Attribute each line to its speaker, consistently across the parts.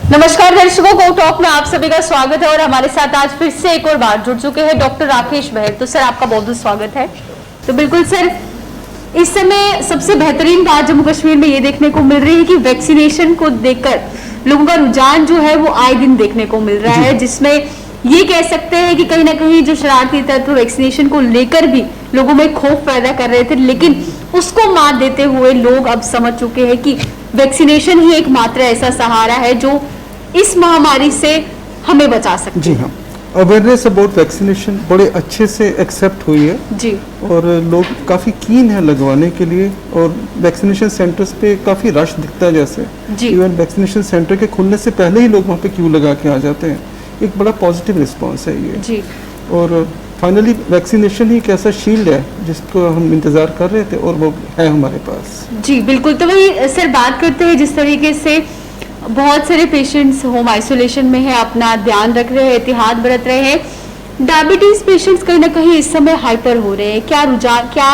Speaker 1: नमस्कार दर्शकों, को टॉक में आप सभी का स्वागत है और हमारे साथ आज फिर से एक और बार जुड़ चुके हैं डॉक्टर राकेश बहल। तो सर, आपका बहुत बहुत स्वागत है। तो बिल्कुल सर, इस समय सबसे बेहतरीन बात जम्मू कश्मीर में ये देखने को मिल रही है कि वैक्सीनेशन को देखकर लोगों का रुझान जो है वो आए दिन देखने को मिल रहा है, जिसमें ये कह सकते हैं कि कहीं ना कहीं जो शरारती तत्व वैक्सीनेशन को लेकर भी लोगों में खौफ पैदा कर रहे थे, लेकिन उसको मात देते हुए लोग अब समझ चुके हैं कि वैक्सीनेशन ही एकमात्र ऐसा सहारा है जो इस महामारी से हमें बचा सकते हैं।
Speaker 2: जी हाँ, अवेयरनेस अबाउट वैक्सीनेशन बड़े अच्छे से एक्सेप्ट हुई है
Speaker 1: जी,
Speaker 2: और लोग काफ़ी कीन है लगवाने के लिए, और वैक्सीनेशन सेंटर्स पे काफ़ी रश दिखता है। जैसे इवन वैक्सीनेशन सेंटर के खुलने से पहले ही लोग वहाँ पे क्यू लगा के आ जाते हैं। एक बड़ा पॉजिटिव रिस्पॉन्स है ये
Speaker 1: जी।
Speaker 2: और फाइनली वैक्सीनेशन ही एक ऐसा शील्ड है जिसको हम इंतज़ार कर रहे थे और वो है हमारे पास।
Speaker 1: जी बिल्कुल। तो वही सर, बात करते हैं जिस तरीके से बहुत सारे पेशेंट्स होम आइसोलेशन में है, अपना ध्यान रख रहे हैं, एहतियात बरत रहे हैं। डायबिटीज पेशेंट्स कहीं ना कहीं इस समय हाइपर हो रहे हैं। क्या रुझान, क्या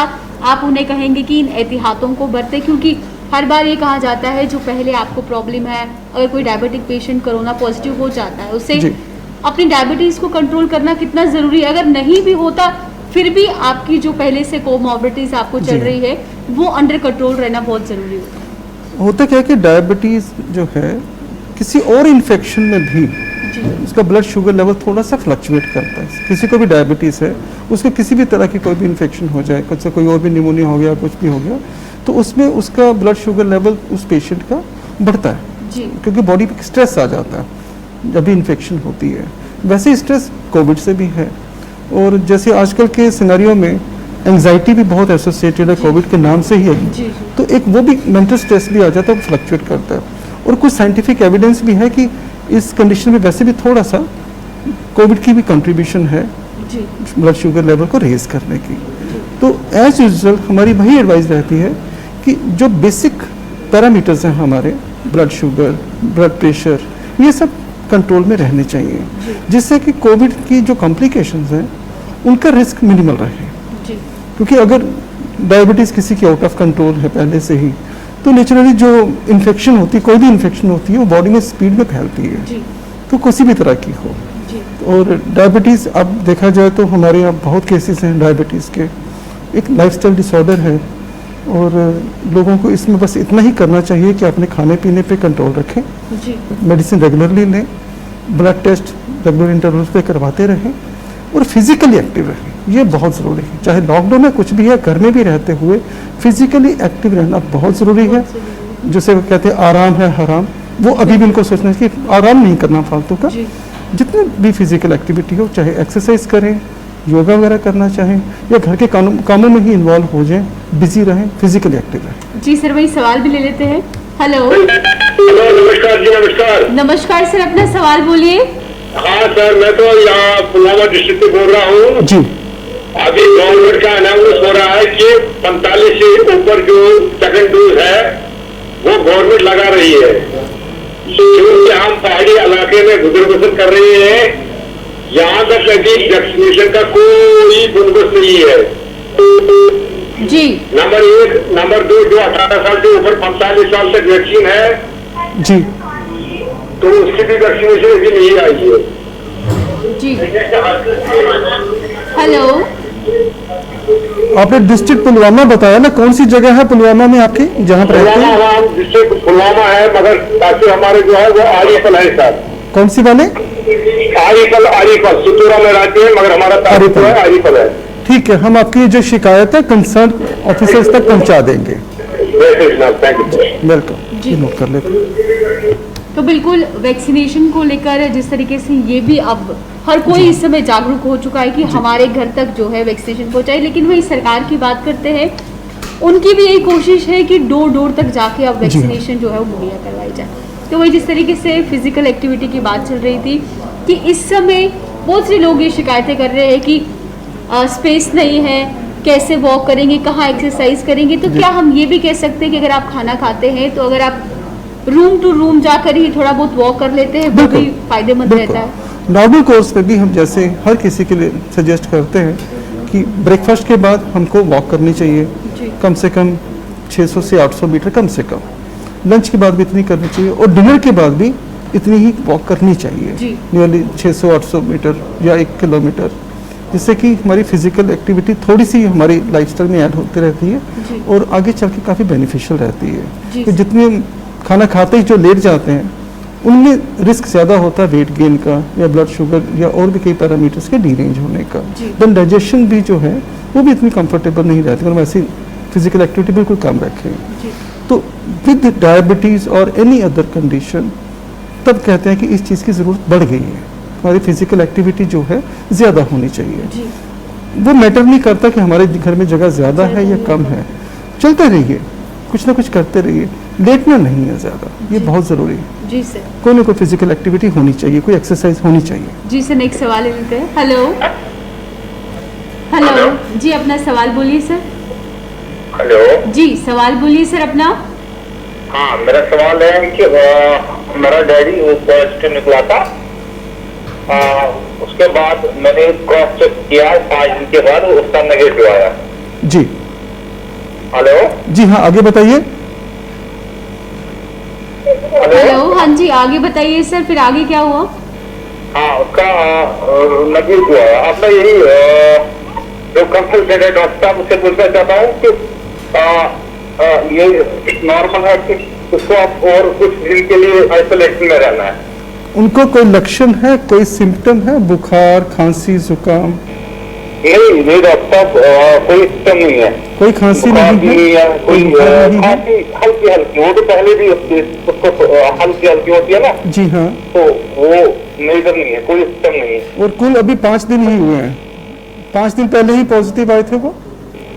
Speaker 1: आप उन्हें कहेंगे कि इन एहतियातों को बरतें? क्योंकि हर बार ये कहा जाता है जो पहले आपको प्रॉब्लम है, अगर कोई डायबिटिक पेशेंट कोरोना पॉजिटिव हो जाता है, उसे अपनी डायबिटीज को कंट्रोल करना कितना जरूरी है। अगर नहीं भी होता फिर भी आपकी जो पहले से कोमॉर्बिडिटीज आपको चल रही है वो अंडर कंट्रोल रहना बहुत जरूरी होता है।
Speaker 2: होता क्या है कि डायबिटीज़ जो है किसी और इन्फेक्शन में भी उसका ब्लड शुगर लेवल थोड़ा सा फ्लक्चुएट करता है। किसी को भी डायबिटीज़ है, उसको किसी भी तरह की कोई भी इन्फेक्शन हो जाए, कुछ कोई और भी निमोनिया हो गया, कुछ भी हो गया, तो उसमें उसका ब्लड शुगर लेवल उस पेशेंट का बढ़ता है
Speaker 1: जी,
Speaker 2: क्योंकि बॉडी पे स्ट्रेस आ जाता है जब भी इन्फेक्शन होती है। वैसे स्ट्रेस कोविड से भी है, और जैसे आजकल के सिनेरियो में एंग्जाइटी भी बहुत एसोसिएटेड है कोविड के नाम से ही है, तो एक वो भी मेंटल स्ट्रेस भी आ जाता है, वो फ्लक्चुएट करता है। और कुछ साइंटिफिक एविडेंस भी है कि इस कंडीशन में वैसे भी थोड़ा सा कोविड की भी कंट्रीब्यूशन है ब्लड शुगर लेवल को रेज करने की। तो एज यूजुअल हमारी वही एडवाइस रहती है कि जो बेसिक पैरामीटर्स हैं हमारे, ब्लड शुगर, ब्लड प्रेशर, ये सब कंट्रोल में रहने चाहिए, जिससे कि कोविड की जो कॉम्प्लिकेशंस हैं उनका रिस्क मिनिमल रहे। क्योंकि अगर डायबिटीज़ किसी की आउट ऑफ कंट्रोल है पहले से ही, तो नेचुरली जो इन्फेक्शन होती है, कोई भी इन्फेक्शन होती है, वो बॉडी में स्पीड में फैलती है, तो किसी भी तरह की हो। और डायबिटीज़ अब देखा जाए तो हमारे यहाँ बहुत केसेस हैं डायबिटीज़ के। एक लाइफस्टाइल डिसऑर्डर है और लोगों को इसमें बस इतना ही करना चाहिए कि अपने खाने पीने पे कंट्रोल रखें, मेडिसिन रेगुलरली लें, ब्लड टेस्ट रेगुलर इंटरवल्स पे करवाते रहें और फिजिकली एक्टिव रहें। ये बहुत ज़रूरी है। चाहे लॉकडाउन में कुछ भी है, घर में भी रहते हुए फिजिकली एक्टिव रहना बहुत ज़रूरी है। जैसे वो कहते हैं आराम है हराम, वो अभी भी उनको सोचना चाहिए कि आराम नहीं करना फालतू का। जितने भी फिजिकल एक्टिविटी हो, चाहे एक्सरसाइज करें, योगा वगैरह करना चाहें, या घर के कामों में ही इन्वॉल्व हो जाएं, बिजी रहें, फिजिकली एक्टिव रहें।
Speaker 1: जी सर, वही सवाल भी ले लेते हैं। हेलो,
Speaker 3: नमस्कार जी। नमस्कार।
Speaker 1: नमस्कार सर, अपना सवाल बोलिए।
Speaker 3: हाँ सर, मैं तो यहाँ पुलवामा डिस्ट्रिक्ट से बोल रहा हूँ
Speaker 2: जी।
Speaker 3: अभी गवर्नमेंट का अनाउंस हो रहा है कि 45 से ऊपर जो सेकंड डोज है वो गवर्नमेंट लगा रही है, क्योंकि हम पहाड़ी इलाके में गुजर बसर कर रहे हैं। यहाँ तक अभी वैक्सीनेशन का कोई बंदोबस्त नहीं है
Speaker 1: जी।
Speaker 3: नंबर 1। नंबर 2, जो 18 साल से ऊपर 45 साल तक वैक्सीन है
Speaker 2: जी,
Speaker 3: तो उसकी भी वैक्सीनेशन अभी नहीं आई है
Speaker 1: जी। हेलो,
Speaker 2: आपने डिस्ट्रिक्ट पुलवामा बताया ना, कौन सी जगह है पुलवामा में आपकी जहाँ पर रहते हैं?
Speaker 3: पुलवामा डिस्ट्रिक्ट पुलवामा है, मगर ताकि हमारे जो है वो आरिफल है सर।
Speaker 2: कौन सी वाले?
Speaker 3: आरिफल सितूरा में रहते हैं, मगर हमारा तारीफ है आरिफल है।
Speaker 2: ठीक है, हम आपकी जो शिकायत है कंसर्न ऑफिसर्स तक पहुंचा देंगे। वेलकम जी, नोट कर लेते हैं।
Speaker 1: तो बिल्कुल वैक्सीनेशन को लेकर जिस तरीके से ये भी अब हर कोई इस समय जागरूक हो चुका है कि हमारे घर तक जो है वैक्सीनेशन पहुंचाए, लेकिन वही सरकार की बात करते हैं, उनकी भी यही कोशिश है कि डोर डोर तक जाके अब वैक्सीनेशन जो है वो मुहैया करवाई जाए। तो वही जिस तरीके से फिजिकल एक्टिविटी की बात चल रही थी कि इस समय बहुत से लोग ये शिकायतें कर रहे हैं कि स्पेस नहीं है, कैसे वॉक करेंगे, कहाँ एक्सरसाइज करेंगे। तो क्या हम ये भी कह सकते हैं कि अगर आप खाना खाते हैं तो अगर आप रूम टू रूम जाकर ही थोड़ा बहुत वॉक कर लेते हैं, वो भी फायदेमंद रहता है।
Speaker 2: नॉर्मल कोर्स पे भी हम जैसे हर किसी के लिए सजेस्ट करते हैं कि ब्रेकफास्ट के बाद हमको वॉक करनी चाहिए, कम से कम 600 से 800 मीटर कम से कम। लंच के बाद भी इतनी करनी चाहिए, और डिनर के बाद भी इतनी ही वॉक करनी चाहिए,
Speaker 1: जी।
Speaker 2: नियरली 600-800 मीटर या 1 किलोमीटर, जिससे कि हमारी फिजिकल एक्टिविटी थोड़ी सी हमारी लाइफस्टाइल में ऐड होती रहती
Speaker 1: जी।
Speaker 2: है और आगे चल के काफ़ी बेनिफिशियल रहती
Speaker 1: जी,
Speaker 2: है। कि
Speaker 1: सर।
Speaker 2: जितने हम खाना खाते ही जो लेट जाते हैं उनमें रिस्क ज़्यादा होता है वेट गेन का या ब्लड शुगर या और भी कई पैरामीटर्स के डीरेंज होने का।
Speaker 1: जी।
Speaker 2: देन डाइजेशन भी जो है वो भी इतनी कंफर्टेबल नहीं रहती अगर हम ऐसी फिजिकल एक्टिविटी बिल्कुल कम रखें।
Speaker 1: जी।
Speaker 2: तो विद डायबिटीज़ और एनी अदर कंडीशन तब कहते हैं कि इस चीज़ की ज़रूरत बढ़ गई है, हमारी फिजिकल एक्टिविटी जो है ज़्यादा होनी चाहिए।
Speaker 1: जी।
Speaker 2: वो मैटर नहीं करता कि हमारे घर में जगह ज़्यादा है या कम है, चलते रहिए, कुछ ना कुछ करते रहिए, लेटना नहीं है ज़्यादा, ये
Speaker 1: जी।
Speaker 2: बहुत ज़रूरी है।
Speaker 1: जी सर।
Speaker 2: कोई ना कोई फिजिकल एक्टिविटी होनी चाहिए, कोई एक्सरसाइज होनी चाहिए।
Speaker 1: जी सर, नेक्स्ट सवाल ले लेते हैं। Hello hello
Speaker 3: hello.
Speaker 1: जी, अपना सवाल बोलिए सर।
Speaker 3: हेलो।
Speaker 1: जी, सवाल बोलिए सर अपना।
Speaker 3: हाँ, मेरा सवाल है कि मेरा डैडी वो पॉजिटिव निकला था, उसके बाद मैंने क्रॉस चेक किया 5 दिन के बाद उसका नेगेटिव आया।
Speaker 2: जी।
Speaker 3: हेलो।
Speaker 2: जी हाँ, आगे बताइए।
Speaker 1: हेलो, हाँ जी, आगे बताइए सर, फिर आगे क्या हुआ?
Speaker 3: हाँ, उसका नेगेटिव आया। अब मैं यही जो कंसल्टेंट है डॉक्टर साहब उससे पूछना चाहता हूँ कि ये नॉर्मल है कि उसको आप और कुछ दिन के लिए आइसोलेशन में रहना है?
Speaker 2: उनको कोई लक्षण है, कोई सिम्टम है, बुखार, खांसी, जुकाम?
Speaker 3: नहीं नहीं डॉक्टर साहब, कोई सिस्टम नहीं है,
Speaker 2: कोई खांसी
Speaker 3: बुखार
Speaker 2: नहीं
Speaker 3: भी
Speaker 2: है,
Speaker 3: है, कोई
Speaker 2: बुखार नहीं है?
Speaker 3: खांसी हल्की हल्की, वो तो पहले भी उसको हल्की हल्की होती है ना,
Speaker 2: जी हाँ।
Speaker 3: तो वो मेजर नहीं है, कोई सिस्टम नहीं है।
Speaker 2: और कुल अभी 5 दिन ही हुए हैं, 5 दिन पहले ही पॉजिटिव आए थे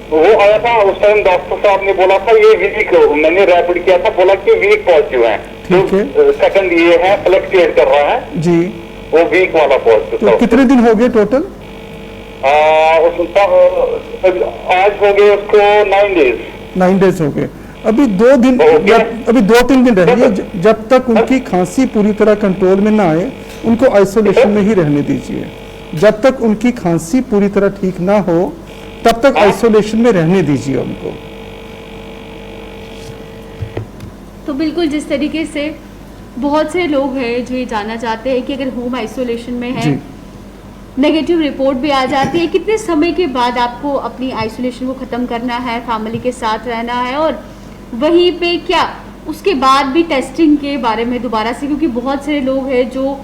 Speaker 3: वो आया था उस टाइम, डॉक्टर साहब ने बोला था ये वीक, मैंने रैपिड किया था, बोला कि वीक पॉजिटिव है।
Speaker 2: ठीक है।
Speaker 3: सेकंड ये है फ्लक्चुएट कर रहा है
Speaker 2: जी।
Speaker 3: वो वीक वाला पॉजिटिव
Speaker 2: तो
Speaker 3: था।
Speaker 2: कितने दिन हो गए टोटल?
Speaker 3: आज हो गए उसको 9 डेज।
Speaker 2: 9 डेज हो गए। अभी 2 दिन
Speaker 3: ओके।
Speaker 2: अभी 2-3 दिन रहिए, जब तक उनकी खांसी पूरी तरह कंट्रोल में ना आए उनको आइसोलेशन में ही रहने दीजिए। जब तक उनकी खांसी पूरी तरह ठीक ना हो तब तक आइसोलेशन में रहने दीजिए उनको।
Speaker 1: तो बिल्कुल जिस तरीके से बहुत से लोग हैं जो ये जानना चाहते हैं कि अगर होम आइसोलेशन में है,
Speaker 2: जी।
Speaker 1: नेगेटिव रिपोर्ट भी आ जाती है, कितने समय के बाद आपको अपनी आइसोलेशन को ख़त्म करना है, फैमिली के साथ रहना है, और वहीं पे क्या उसके बाद भी टेस्टिंग के बारे में दोबारा से, क्योंकि बहुत सारे लोग हैं जो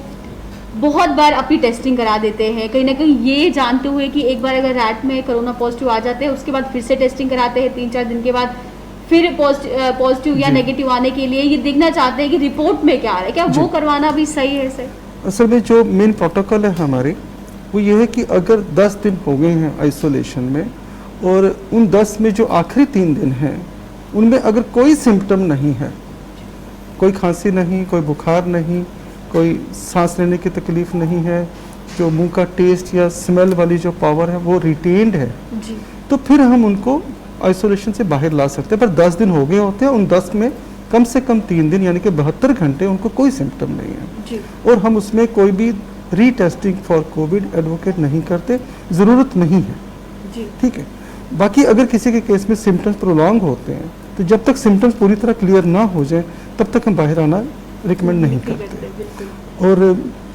Speaker 1: बहुत बार अपनी टेस्टिंग करा देते हैं, कहीं ना कहीं ये जानते हुए कि एक बार अगर रैट में कोरोना पॉजिटिव आ जाते हैं उसके बाद फिर से टेस्टिंग कराते हैं 3-4 दिन के बाद, फिर पॉजिटिव या
Speaker 2: जी।
Speaker 1: नेगेटिव आने के लिए ये देखना चाहते हैं कि रिपोर्ट में क्या आ रहा है, क्या
Speaker 2: जी।
Speaker 1: वो करवाना भी सही है सर?
Speaker 2: असल में जो मेन प्रोटोकॉल है हमारे वो ये है कि अगर 10 दिन हो गए हैं आइसोलेशन में और उन 10 में जो आखिरी 3 दिन हैं उनमें अगर कोई सिम्टम नहीं है, कोई खांसी नहीं, कोई बुखार नहीं, कोई सांस लेने की तकलीफ नहीं है, जो मुंह का टेस्ट या स्मेल वाली जो पावर है वो रिटेन्ड है,
Speaker 1: जी।
Speaker 2: तो फिर हम उनको आइसोलेशन से बाहर ला सकते हैं। पर 10 दिन हो गए होते हैं, उन 10 में कम से कम 3 दिन यानी कि 72 घंटे उनको कोई सिम्टम नहीं है,
Speaker 1: जी।
Speaker 2: और हम उसमें कोई भी रीटेस्टिंग फॉर कोविड एडवोकेट नहीं करते, ज़रूरत नहीं है।
Speaker 1: जी।
Speaker 2: ठीक है। बाकी अगर किसी के केस में सिम्टम्स प्रोलॉन्ग होते हैं तो जब तक सिम्टम्स पूरी तरह क्लियर ना हो जाए तब तक हम बाहर आना रिकमेंड नहीं करते।
Speaker 1: बिल्कुल।
Speaker 2: और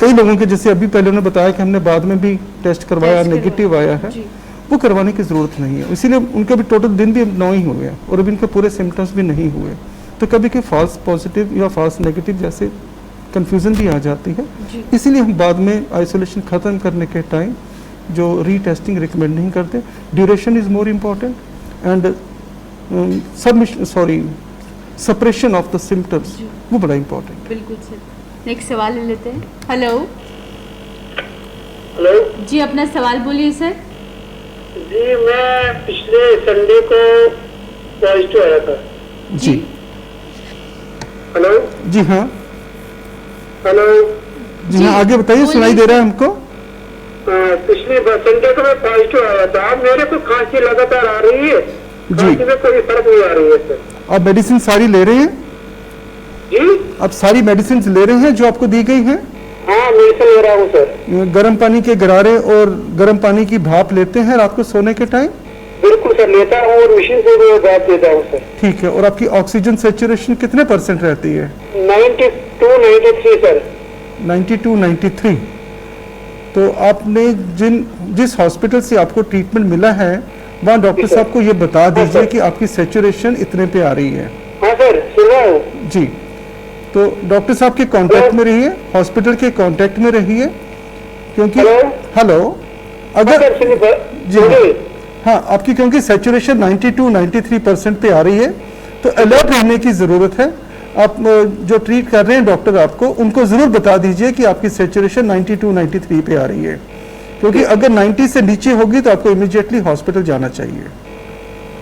Speaker 2: कई लोगों के, जैसे अभी पहले उन्होंने बताया कि हमने बाद में भी टेस्ट करवाया,
Speaker 1: टेस्ट
Speaker 2: नेगेटिव आया है,
Speaker 1: जी।
Speaker 2: वो करवाने की ज़रूरत नहीं है। इसीलिए उनके भी टोटल दिन भी 9 ही हुए हैं और अभी इनके पूरे सिम्टम्स भी नहीं हुए, तो कभी के फॉल्स पॉजिटिव या फॉल्स नेगेटिव जैसे कन्फ्यूज़न भी आ जाती है।
Speaker 1: जी।
Speaker 2: इसीलिए हम बाद में आइसोलेशन ख़त्म करने के टाइम जो रीटेस्टिंग रिकमेंड नहीं करते। Duration is more important and suppression of the symptoms, वो बड़ा इम्पॉर्टेंट।
Speaker 1: बिल्कुल सर। नेक्स्ट सवाल ले लेते हैं। हेलो
Speaker 3: हेलो
Speaker 1: जी, अपना सवाल बोलिए सर।
Speaker 3: जी, मैं पिछले संडे को पॉजिटिव आया था।
Speaker 2: जी।
Speaker 3: हेलो
Speaker 2: जी हाँ।
Speaker 3: हेलो।
Speaker 2: जी हाँ, आगे बताइए, सुनाई दे रहा है हमको।
Speaker 3: पिछले संडे को मैं पॉजिटिव आया था। मेरे को खांसी लगातार आ रही है, खांसी में कोई फर्क नहीं आ रही है सर।
Speaker 2: आप मेडिसिन सारी ले रहे हैं?
Speaker 3: जी
Speaker 2: आप सारी मेडिसिन ले रहे हैं जो आपको दी गई हैं?
Speaker 3: हाँ, मेडिसिन ले रहा हूँ सर।
Speaker 2: गर्म पानी के गरारे और गर्म पानी की भाप लेते हैं रात को सोने के टाइम?
Speaker 3: बिल्कुल सर, लेता हूँ और मशीन से भी भाप देता हूँ सर।
Speaker 2: ठीक है। और आपकी ऑक्सीजन सैचुरेशन कितने % रहती है?
Speaker 3: 90 92-93 सर।
Speaker 2: 92-93। तो आपने जिस हॉस्पिटल से आपको ट्रीटमेंट मिला है वहाँ डॉक्टर साहब को ये बता दीजिए कि आपकी सैचुरेशन इतने पे आ रही है।
Speaker 3: हाँ सर, सुन रहा हूँ
Speaker 2: जी, तो डॉक्टर साहब के कांटेक्ट में रहिए, हॉस्पिटल के कांटेक्ट में रहिए, क्योंकि हेलो अगर जी हाँ आपकी क्योंकि सैचुरेशन 92-93% पे आ रही है तो अलर्ट रहने की ज़रूरत है। आप जो ट्रीट कर रहे हैं डॉक्टर आपको उनको ज़रूर बता दीजिए कि आपकी सैचुरेशन 92-93 पे आ रही है, क्योंकि अगर 90 से नीचे होगी तो आपको इमीडिएटली हॉस्पिटल जाना चाहिए।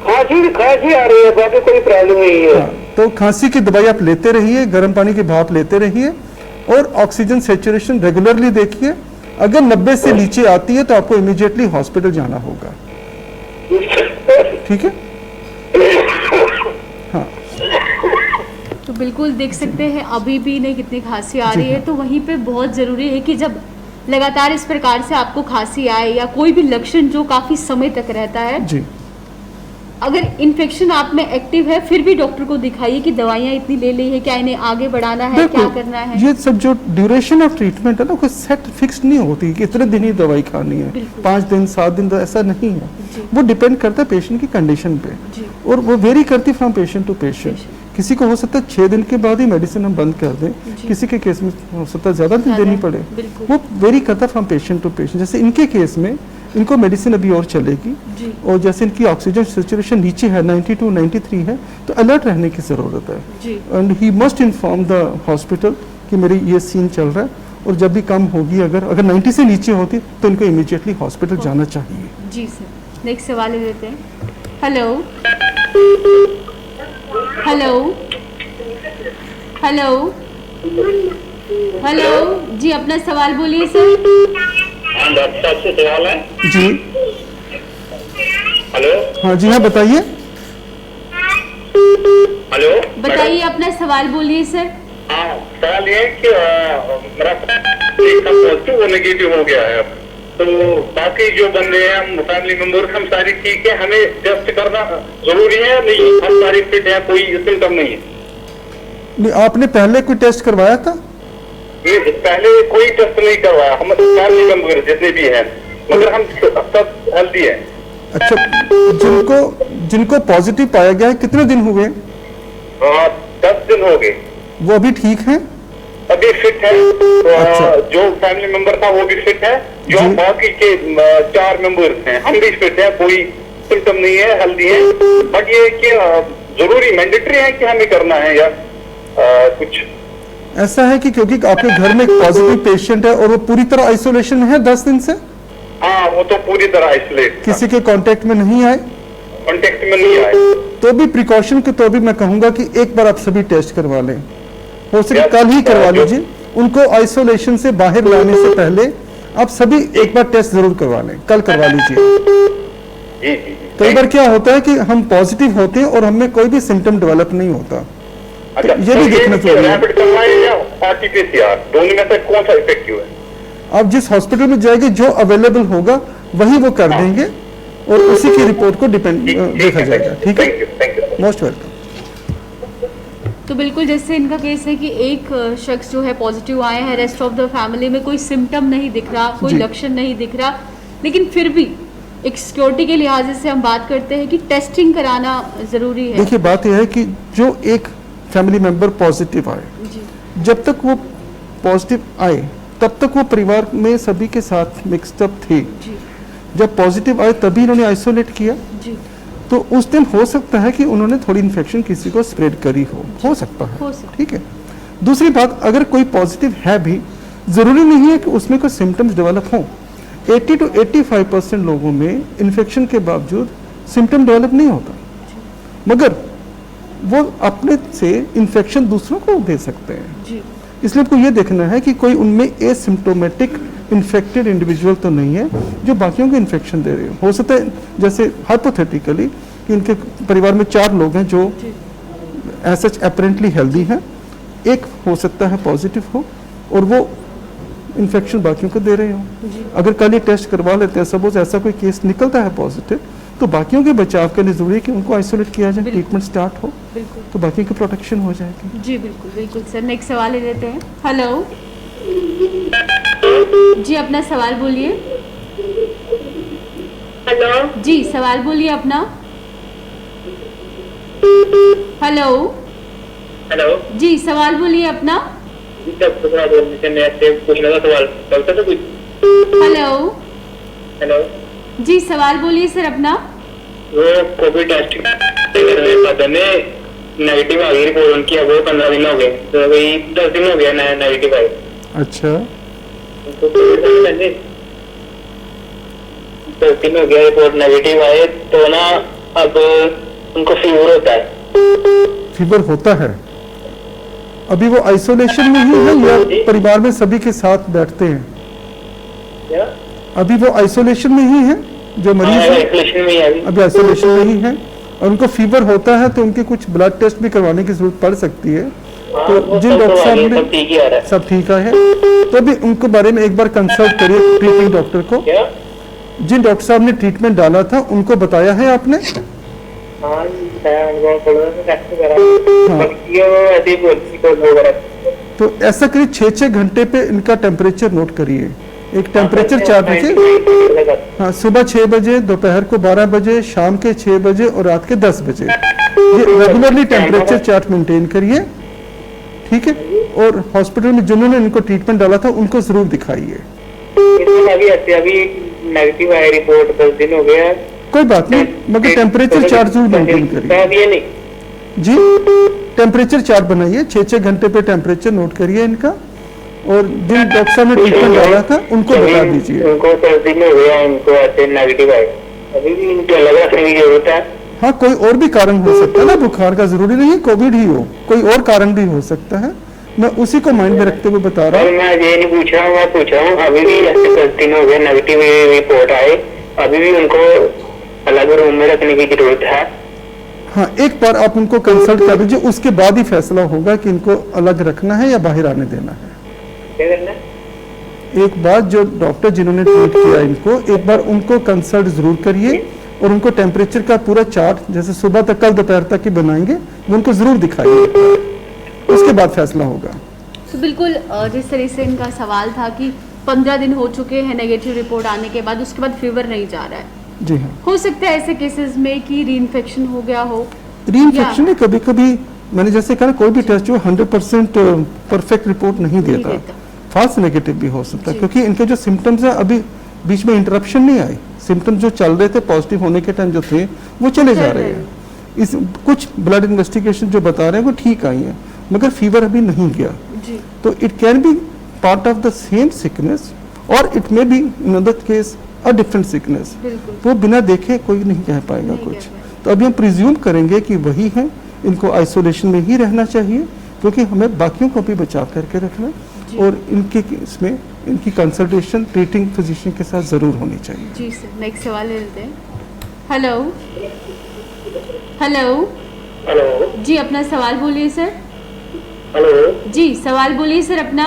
Speaker 3: खांसी आ रही है, बाकी कोई प्रॉब्लम नहीं है।
Speaker 2: हाँ, तो खांसी की दवाई आप लेते रहिए, गर्म पानी की भाप लेते रहिए और ऑक्सीजन सैचुरेशन रेगुलरली देखिए। अगर 90 से नीचे आती है तो आपको इमीडिएटली हॉस्पिटल जाना होगा, ठीक है? हाँ,
Speaker 1: तो बिल्कुल देख सकते हैं अभी भी इन्हें कितनी खांसी आ रही है। तो वहीं पे बहुत ज़रूरी है कि जब लगातार इस प्रकार से आपको खांसी आए या कोई भी लक्षण जो काफ़ी समय तक रहता है,
Speaker 2: जी
Speaker 1: अगर इन्फेक्शन आप में एक्टिव है फिर भी डॉक्टर को दिखाइए कि दवाइयाँ इतनी ले ली है, क्या इन्हें आगे बढ़ाना है, क्या करना है।
Speaker 2: ये सब जो ड्यूरेशन ऑफ ट्रीटमेंट है ना कोई सेट फिक्स नहीं होती कि इतने दिन ही दवाई खानी है, 5 दिन 7 दिन, तो ऐसा नहीं है। वो डिपेंड करता है पेशेंट की कंडीशन पे और वो वेरी करती फ्रॉम पेशेंट टू पेशेंट। किसी को हो सकता है 6 दिन के बाद ही मेडिसिन हम बंद कर दें, किसी के केस में हो सकता है ज़्यादा दिन देनी पड़े, वो वेरी करता है फ्रॉम पेशेंट टू पेशेंट। जैसे इनके केस में इनको मेडिसिन अभी और चलेगी और जैसे इनकी ऑक्सीजन सैचुरेशन नीचे है 92-93 है तो अलर्ट रहने की ज़रूरत है। And he must inform the hospital कि मेरी ये सीन चल रहा है, और जब भी कम होगी अगर 90 से नीचे होती तो इनको इमीडिएटली हॉस्पिटल जाना चाहिए।
Speaker 1: जी सर, नेक्स्ट सवाल ले लेते हैं। हेलो हेलो हेलो हेलो जी, अपना सवाल बोलिए सर।
Speaker 3: हाँ डॉक्टर साहब से सवाल है
Speaker 2: जी।
Speaker 3: हेलो।
Speaker 2: हाँ जी, हाँ बताइए।
Speaker 3: हेलो,
Speaker 1: बताइए अपना सवाल बोलिए सर।
Speaker 3: हाँ सवाल ये है कि मेरा पॉजिटिव और नेगेटिव हो गया है अब, तो बाकी जो बंदे हैं हम फैमिली मेंबर हम सारी ठीक है, हमें टेस्ट करना जरूरी है नहीं? हम सारी फिट है, कोई सिम्टम नहीं है?
Speaker 2: नहीं, आपने पहले कोई टेस्ट करवाया था?
Speaker 3: पहले कोई टेस्ट नहीं करवाया, हम फैमिली मेंबर जितने भी हैं, मगर हम सब हेल्दी है।
Speaker 2: अच्छा, जिनको पॉजिटिव पाया गया है कितने दिन हुए?
Speaker 3: 10 दिन हो गए।
Speaker 2: वो अभी ठीक हैं?
Speaker 3: अभी फिट है।
Speaker 2: अच्छा।
Speaker 3: जो फैमिली मेंबर था वो भी फिट है, जो बाकी के 4 मेंबर्स हैं हम भी फिट है, कोई सिम्टम नहीं है, हेल्दी है। बट ये कि जरूरी मैंडेटरी है कि हमें करना है या कुछ
Speaker 2: ऐसा है कि क्योंकि आपके घर में एक पॉजिटिव पेशेंट है और वो पूरी तरह आइसोलेशन में है 10 दिन से?
Speaker 3: हाँ, वो तो पूरी तरह आइसोलेट,
Speaker 2: किसी के कांटेक्ट में नहीं आए?
Speaker 3: कांटेक्ट में नहीं आए।
Speaker 2: तो भी प्रिकॉशन के तौर भी मैं कहूंगा कि एक बार आप सभी टेस्ट करवा लें, हो सके कल ही करवा लीजिए। उनको आइसोलेशन से बाहर लाने से पहले आप सभी एक बार टेस्ट जरूर करवा लें, कल करवा लीजिए। कई बार क्या होता है कि हम पॉजिटिव होते हैं और हमें कोई भी सिम्टम डेवलप नहीं होता।
Speaker 3: अच्छा,
Speaker 2: ये भी देखना चाहिए।
Speaker 3: रैपिड करवाएं या आरटीपीसीआर, दोनों में से कौन सा इफेक्टिव है?
Speaker 2: आप जिस हॉस्पिटल में जाएंगे जो अवेलेबल होगा वही वो कर देंगे और उसी की रिपोर्ट को डिपेंड देखा जाएगा। ठीक है, मोस्ट वेलकम।
Speaker 1: तो बिल्कुल जैसे इनका केस है कि एक शख्स जो है पॉजिटिव आए हैं, रेस्ट ऑफ द फैमिली में कोई सिम्टम नहीं दिख रहा, कोई लक्षण नहीं दिख रहा, लेकिन फिर भी एक सिक्योरिटी के लिहाज से हम बात करते हैं कि टेस्टिंग कराना जरूरी है।
Speaker 2: देखिए बात यह है कि जो एक फैमिली मेंबर पॉजिटिव आए, जब तक वो पॉजिटिव आए तब तक वो परिवार में सभी के साथ मिक्सअप थे। जब पॉजिटिव आए तभी इन्होंने आइसोलेट किया, तो उस दिन हो सकता है कि उन्होंने थोड़ी इन्फेक्शन किसी को स्प्रेड करी हो सकता है। ठीक है। दूसरी बात, अगर कोई पॉजिटिव है भी जरूरी नहीं है कि उसमें कोई सिम्टम्स डेवलप हों। 80 to 85% लोगों में इन्फेक्शन के बावजूद सिम्टम डेवलप नहीं होता, मगर वो अपने से इन्फेक्शन दूसरों को दे सकते हैं। इसलिए आपको ये देखना है कि कोई उनमें एसिम्प्टोमेटिक इन्फेक्टेड इंडिविजुअल तो नहीं है जो बाकियों को इन्फेक्शन दे रहे हो सकता है जैसे हाइपोथेटिकली कि इनके परिवार में 4 लोग हैं जो एज सच अपरेंटली हेल्दी हैं, एक हो सकता है पॉजिटिव हो और वो इन्फेक्शन बाकियों को दे रहे हो। अगर कल ये टेस्ट करवा लेते हैं, सपोज ऐसा कोई केस निकलता है पॉजिटिव, तो बाकियों के बचाव के लिए ज़रूरी है कि उनको आइसोलेट किया जाए,
Speaker 1: बिल्कुल।
Speaker 2: ट्रीटमेंट स्टार्ट हो
Speaker 1: बिल्कुल
Speaker 2: तो बाकी की प्रोटेक्शन हो जाएगी।
Speaker 1: जी, बिल्कुल बिल्कुल सर। नेक्स्ट सवाल ले लेते हैं। हेलो जी, अपना सवाल बोलिए।
Speaker 4: हेलो
Speaker 1: जी, सवाल बोलिए अपना। हेलो
Speaker 4: हेलो
Speaker 1: जी, सवाल बोलिए अपना।
Speaker 4: जी सर, पूछना था सवाल डॉक्टर से कुछ।
Speaker 1: हेलो
Speaker 4: हेलो
Speaker 1: जी, सवाल बोलिए सर अपना।
Speaker 4: वो कोविड टेस्ट में नेगेटिव आ गई रिपोर्ट उनकी, अब वो 15 दिन हो गए, तो वही 10 दिन हो गया नेगेटिव आए।
Speaker 2: अच्छा,
Speaker 4: उनको कोविड 10 दिन हो गया रिपोर्ट नेगेटिव आए, तो ना अब उनको फीवर होता है।
Speaker 2: फीवर होता है। अभी वो आइसोलेशन में ही है या परिवार में सभी के साथ बैठते हैं?
Speaker 4: क्या?
Speaker 2: अभी वो आइसोलेशन में ही है जो मरीज है?
Speaker 4: आइसोलेशन में ही है अभी।
Speaker 2: अभी आइसोलेशन में ही है और उनको फीवर होता है तो उनके कुछ ब्लड टेस्ट भी करवाने की जरूरत पड़ सकती है। तो
Speaker 4: वो
Speaker 2: जिन
Speaker 4: सब
Speaker 2: डॉक्टर
Speaker 4: तो
Speaker 2: साहब
Speaker 4: आगे
Speaker 2: ने
Speaker 4: सब ठीक ही आ रहा है।
Speaker 2: सब ठीक है तो अभी उनके बारे में एक बार कंसल्ट करिए ट्रीटिंग डॉक्टर को।
Speaker 4: क्या?
Speaker 2: जिन डॉक्टर साहब ने ट्रीटमेंट डाला था उनको बताया है आपने?
Speaker 4: हाँ, मैं उनको बोला था टेस्ट करा, बाकी वो ऐसे ही बोलती को वो करा।
Speaker 2: तो ऐसा करिए 6-6 घंटे पे इनका टेम्परेचर नोट करिए। एक टेम्परेचर चार्ट लीजिए। हाँ, सुबह 6 बजे, दोपहर को 12 बजे, शाम के 6 बजे और रात के 10 बजे ये रेगुलरली टेम्परेचर चार्ट मेंटेन करिए, ठीक है। और हॉस्पिटल में जिन्होंने इनको ट्रीटमेंट डाला था उनको जरूर दिखाइए।
Speaker 4: अभी नेगेटिव आया रिपोर्ट, 10 दिन हो गया।
Speaker 2: कोई बात नहीं, मगर टेम्परेचर चार्ट जरूर मेंटेन करिए।
Speaker 4: अब ये नहीं
Speaker 2: जी, टेम्परेचर चार्ट बनाइए, 6-6 घंटे पे टेम्परेचर नोट करिए इनका और जिन डॉक्टर साहब ने ट्रीटमेंट डाला था उनको बता दीजिए।
Speaker 4: उनको 10 दिन हो गया, इनको ऐसे नेगेटिव आए, अभी भी इनको अलग रखने की जरूरत है।
Speaker 2: हाँ, कोई और भी कारण हो सकता है ना, बुखार का जरूरी नहीं कोविड ही हो, कोई और कारण भी हो सकता है। मैं उसी को माइंड में रखते हुए बता रहा हूँ।
Speaker 4: मैं ये नहीं पूछ रहा हूँ, मैं पूछ रहा हूँ अभी भी ऐसे 10 दिन हो गए नेगेटिव रिपोर्ट आए, अभी भी उनको अलग रूम में रखने की जरूरत है।
Speaker 2: हाँ, एक बार आप उनको कंसल्ट कर दीजिए, उसके बाद ही फैसला होगा कि इनको अलग रखना है या बाहर आने देना है।
Speaker 4: क्या करना है?
Speaker 2: एक बार जो डॉक्टर जिन्होंने ट्रीट किया इनको, एक बार उनको कंसल्ट जरूर करिए और उनको टेम्परेचर का पूरा चार्ट जैसे सुबह तक कल दोपहर तक ही बनाएंगे वो उनको जरूर दिखाइए, उसके बाद फैसला होगा।
Speaker 1: तो बिल्कुल जिस तरह से इनका सवाल था कि 15 दिन हो चुके हैं नेगेटिव रिपोर्ट आने के बाद, उसके बाद फीवर नहीं जा रहा है।
Speaker 2: जी हाँ,
Speaker 1: हो सकता है ऐसे केसेस में कि री इन्फेक्शन हो गया हो।
Speaker 2: री-इन्फेक्शन में कभी कभी मैंने जैसे कहा कोई भी टेस्ट जो 100% परफेक्ट रिपोर्ट नहीं देता, फाल्स नेगेटिव भी हो सकता है क्योंकि इनके जो सिम्टम्स हैं अभी बीच में इंटरप्शन नहीं आई, सिम्टम्स जो चल रहे थे पॉजिटिव होने के टाइम जो थे वो चले जा रहे हैं। इस कुछ ब्लड इन्वेस्टिगेशन जो बता रहे हैं वो ठीक आई है मगर फीवर अभी नहीं गया,
Speaker 1: जी
Speaker 2: तो it can be part of the same sickness और it may be in other case a different sickness.
Speaker 1: बिल्कुल
Speaker 2: वो बिना देखे कोई नहीं कह पाएगा
Speaker 1: नहीं
Speaker 2: कुछ।
Speaker 1: कह पाएगा।
Speaker 2: तो अभी हम प्रिज्यूम करेंगे कि वही है, इनको आइसोलेशन में ही रहना चाहिए क्योंकि हमें बाकियों को भी बचा करके रखना और इनके इसमें इनकी कंसल्टेशन ट्रीटिंग फिजिशियन के साथ ज़रूर होनी चाहिए।
Speaker 1: जी सर। नेक्स्ट सवाल ले लेते हैं। हेलो हेलो
Speaker 4: हेलो
Speaker 1: जी, अपना सवाल बोलिए सर।
Speaker 4: हेलो
Speaker 1: जी, सवाल बोलिए सर अपना।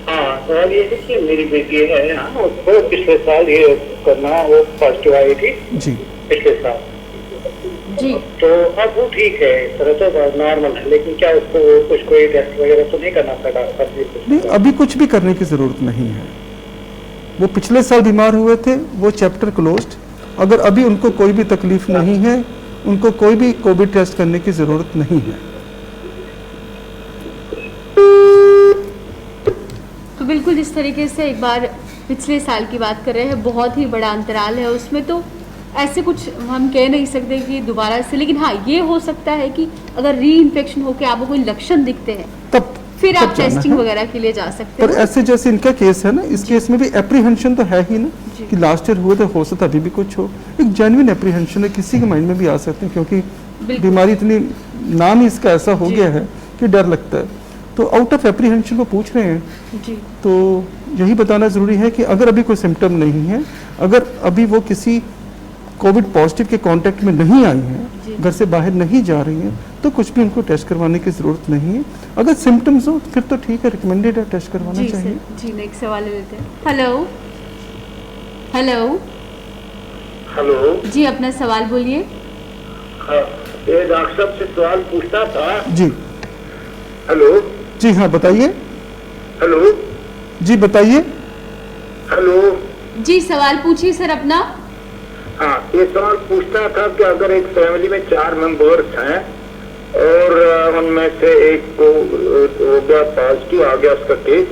Speaker 4: हाँ, सवाल ये है कि मेरी बेटी है ना, उसको पिछले साल ये करना वो पॉजिटिव आई थी
Speaker 2: जी
Speaker 4: पिछले साल,
Speaker 1: जी
Speaker 4: तो अब वो ठीक है, तरह तो नॉर्मल है, लेकिन क्या उसको कुछ कोई टेस्ट वगैरह तो नहीं करना पड़ा?
Speaker 2: नहीं, अभी कुछ भी करने की ज़रूरत नहीं है। वो पिछले साल बीमार हुए थे, वो चैप्टर क्लोज्ड। अगर अभी उनको कोई भी तकलीफ नहीं है, उनको कोई भी कोविड टेस्ट करने की ज़रूरत नहीं है।
Speaker 1: तो बिल्कुल जिस तरीके से एक बार पिछले साल की बात कर रहे हैं, बहुत ही बड़ा अंतराल है उसमें, तो ऐसे कुछ हम कह नहीं सकते कि दोबारा से, लेकिन हाँ ये हो सकता है कि अगर री इन्फेक्शन होकर आपको कोई लक्षण दिखते हैं
Speaker 2: तब
Speaker 1: फिर आप
Speaker 2: जाना
Speaker 1: टेस्टिंग
Speaker 2: है।
Speaker 1: वगैरह के लिए जा सकते
Speaker 2: पर
Speaker 1: हो।
Speaker 2: ऐसे जैसे इनका केस है ना, इस केस में भी एप्रीहेंशन तो है ही ना
Speaker 1: जी।
Speaker 2: कि लास्ट ईयर हुए तो हो सकता अभी भी कुछ हो। एक जेन्युइन एप्रीहेंशन है, किसी के माइंड में भी आ सकते हैं क्योंकि
Speaker 1: बिल्कुल।
Speaker 2: बीमारी इतनी, नाम ही इसका ऐसा हो
Speaker 1: जी।
Speaker 2: गया है कि डर लगता है। तो आउट ऑफ एप्रीहेंशन वो पूछ रहे हैं,
Speaker 1: जी
Speaker 2: तो यही बताना ज़रूरी है कि अगर अभी कोई सिम्टम नहीं है, अगर अभी वो किसी कोविड पॉजिटिव के कांटेक्ट में नहीं आई
Speaker 1: जी।
Speaker 2: हैं, घर से बाहर नहीं जा रही हैं, तो कुछ भी उनको टेस्ट करवाने की ज़रूरत नहीं है। अगर सिम्टम्स हो फिर तो ठीक है, रिकमेंडेड है, टेस्ट करवाना
Speaker 1: जी
Speaker 2: चाहिए।
Speaker 1: सर। जी नेक्स्ट सवाल ले लेते हैं। Hello hello
Speaker 3: hello.
Speaker 1: जी अपना सवाल बोलिए।
Speaker 3: हाँ, ये डॉक्टर साहब से सवाल पूछना था।
Speaker 2: जी
Speaker 3: हेलो।
Speaker 2: जी हाँ बताइए।
Speaker 3: हेलो।
Speaker 2: जी बताइए।
Speaker 3: हेलो।
Speaker 1: जी सवाल पूछिए सर अपना।
Speaker 3: हाँ, ये सवाल पूछना था कि अगर एक फैमिली में 4 मेंबर्स हैं और उनमें से एक को हो गया पॉजिटिव, आ गया उसका केस,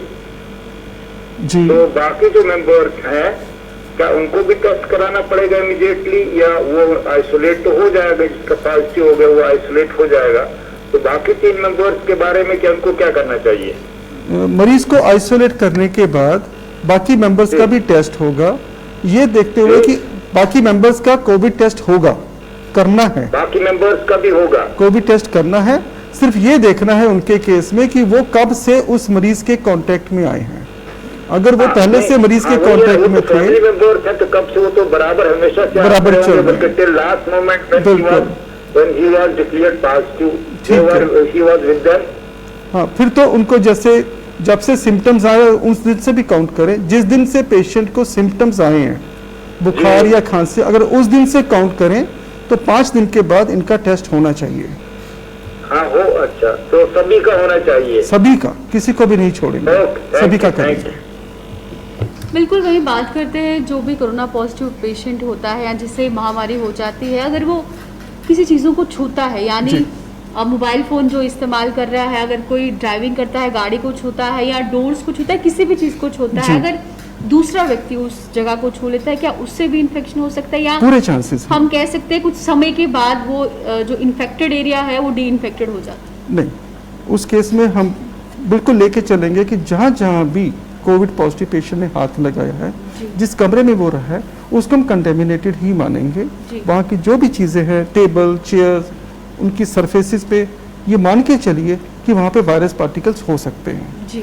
Speaker 2: जी
Speaker 3: तो बाकी जो मेंबर्स हैं क्या उनको भी टेस्ट कराना पड़ेगा इमीडिएटली, या वो आइसोलेट तो हो जाएगा, जिसका पॉजिटिव हो गया वो आइसोलेट हो जाएगा, तो बाकी 3 मेंबर्स के बारे में क्या उनको क्या करना चाहिए?
Speaker 2: मरीज को आइसोलेट करने के बाद बाकी मेंबर्स का भी टेस्ट होगा, ये देखते हुए कि बाकी मेंबर्स का कोविड टेस्ट होगा, करना है,
Speaker 3: बाकी मेंबर्स का भी होगा,
Speaker 2: कोविड टेस्ट करना है। सिर्फ ये देखना है उनके केस में कि वो कब से उस मरीज के कांटेक्ट में आए हैं। अगर वो पहले से मरीज के कांटेक्ट में थे,
Speaker 3: फैमिली मेंबर्स हैं, तो कब से वो तो बराबर हमेशा से
Speaker 2: बराबर चल रहे हैं।
Speaker 3: टिल लास्ट मोमेंट
Speaker 2: बिल्कुल।
Speaker 3: when he was declared positive,
Speaker 2: ठीक है।
Speaker 3: he was with them.
Speaker 2: हाँ फिर तो उनको जैसे जब से सिम्टम्स आए उस दिन से भी काउंट करें। जिस दिन से पेशेंट को सिम्टम्स आए हैं, बुखार या खांसी, अगर उस दिन से काउंट करें तो 5 दिन के बाद इनका टेस्ट होना चाहिए।
Speaker 3: हाँ हो, अच्छा, तो सभी का होना चाहिए,
Speaker 2: सभी का, किसी को भी नहीं छोड़ेंगे,
Speaker 3: Okay,
Speaker 2: सभी का
Speaker 3: thank you,
Speaker 2: करेंगे।
Speaker 1: बिल्कुल वही बात करते हैं, जो भी कोरोना पॉजिटिव पेशेंट होता है या जिससे महामारी हो जाती है, अगर वो किसी चीज़ों को छूता है, यानी
Speaker 2: जी।
Speaker 1: मोबाइल फ़ोन जो इस्तेमाल कर रहा है, अगर कोई ड्राइविंग करता है, गाड़ी को छूता है या डोर्स को छूता है, किसी भी चीज़ को छूता
Speaker 2: जी।
Speaker 1: है, अगर दूसरा व्यक्ति उस जगह को छू लेता है, क्या उससे भी इन्फेक्शन हो सकता है, या
Speaker 2: पूरे चांसेस हैं।
Speaker 1: हम कह सकते हैं कुछ समय के बाद वो जो इन्फेक्टेड एरिया है वो डी इन्फेक्टेड हो जाता है?
Speaker 2: नहीं, उस केस में हम बिल्कुल लेके चलेंगे कि जहाँ जहाँ भी कोविड पॉजिटिव पेशेंट ने हाथ लगाया है, जिस कमरे में वो रहा है, उसको हम कंटेमिनेटेड ही मानेंगे।
Speaker 1: जी।
Speaker 2: वहाँ की जो भी चीज़ें हैं, टेबल, चेयर, उनकी सरफेसेस पे ये मान के चलिए कि वहाँ पे वायरस पार्टिकल्स हो सकते हैं।
Speaker 1: जी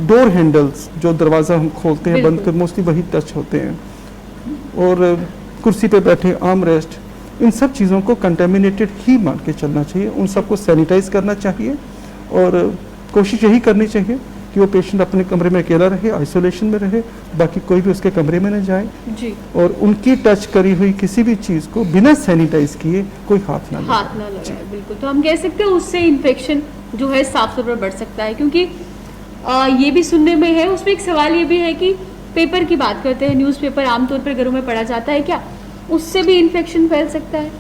Speaker 2: डोर हैंडल्स, जो दरवाज़ा हम खोलते हैं बंद
Speaker 1: बिल्कुल।
Speaker 2: कर, मोस्टली वही टच होते हैं। और कुर्सी पे बैठे आर्म रेस्ट, इन सब चीज़ों को कंटेमिनेटेड ही मान के चलना चाहिए। उन सबको सैनिटाइज करना चाहिए और कोशिश यही करनी चाहिए कि वो पेशेंट अपने कमरे में अकेला रहे, आइसोलेशन में रहे, बाकी कोई भी उसके कमरे में न जाए,
Speaker 1: जी
Speaker 2: और उनकी टच करी हुई किसी भी चीज़ को बिना सैनिटाइज किए कोई हाथ ना लगाए।
Speaker 1: हाथ ना लगाए, बिल्कुल। तो हम कह सकते हैं उससे इन्फेक्शन जो है साफ सुथरा बढ़ सकता है, क्योंकि ये भी सुनने में है, उसमें एक सवाल ये भी है कि पेपर की बात करते हैं, न्यूज़पेपर आमतौर पर घरों में पढ़ा जाता है, क्या उससे भी इन्फेक्शन फैल सकता है?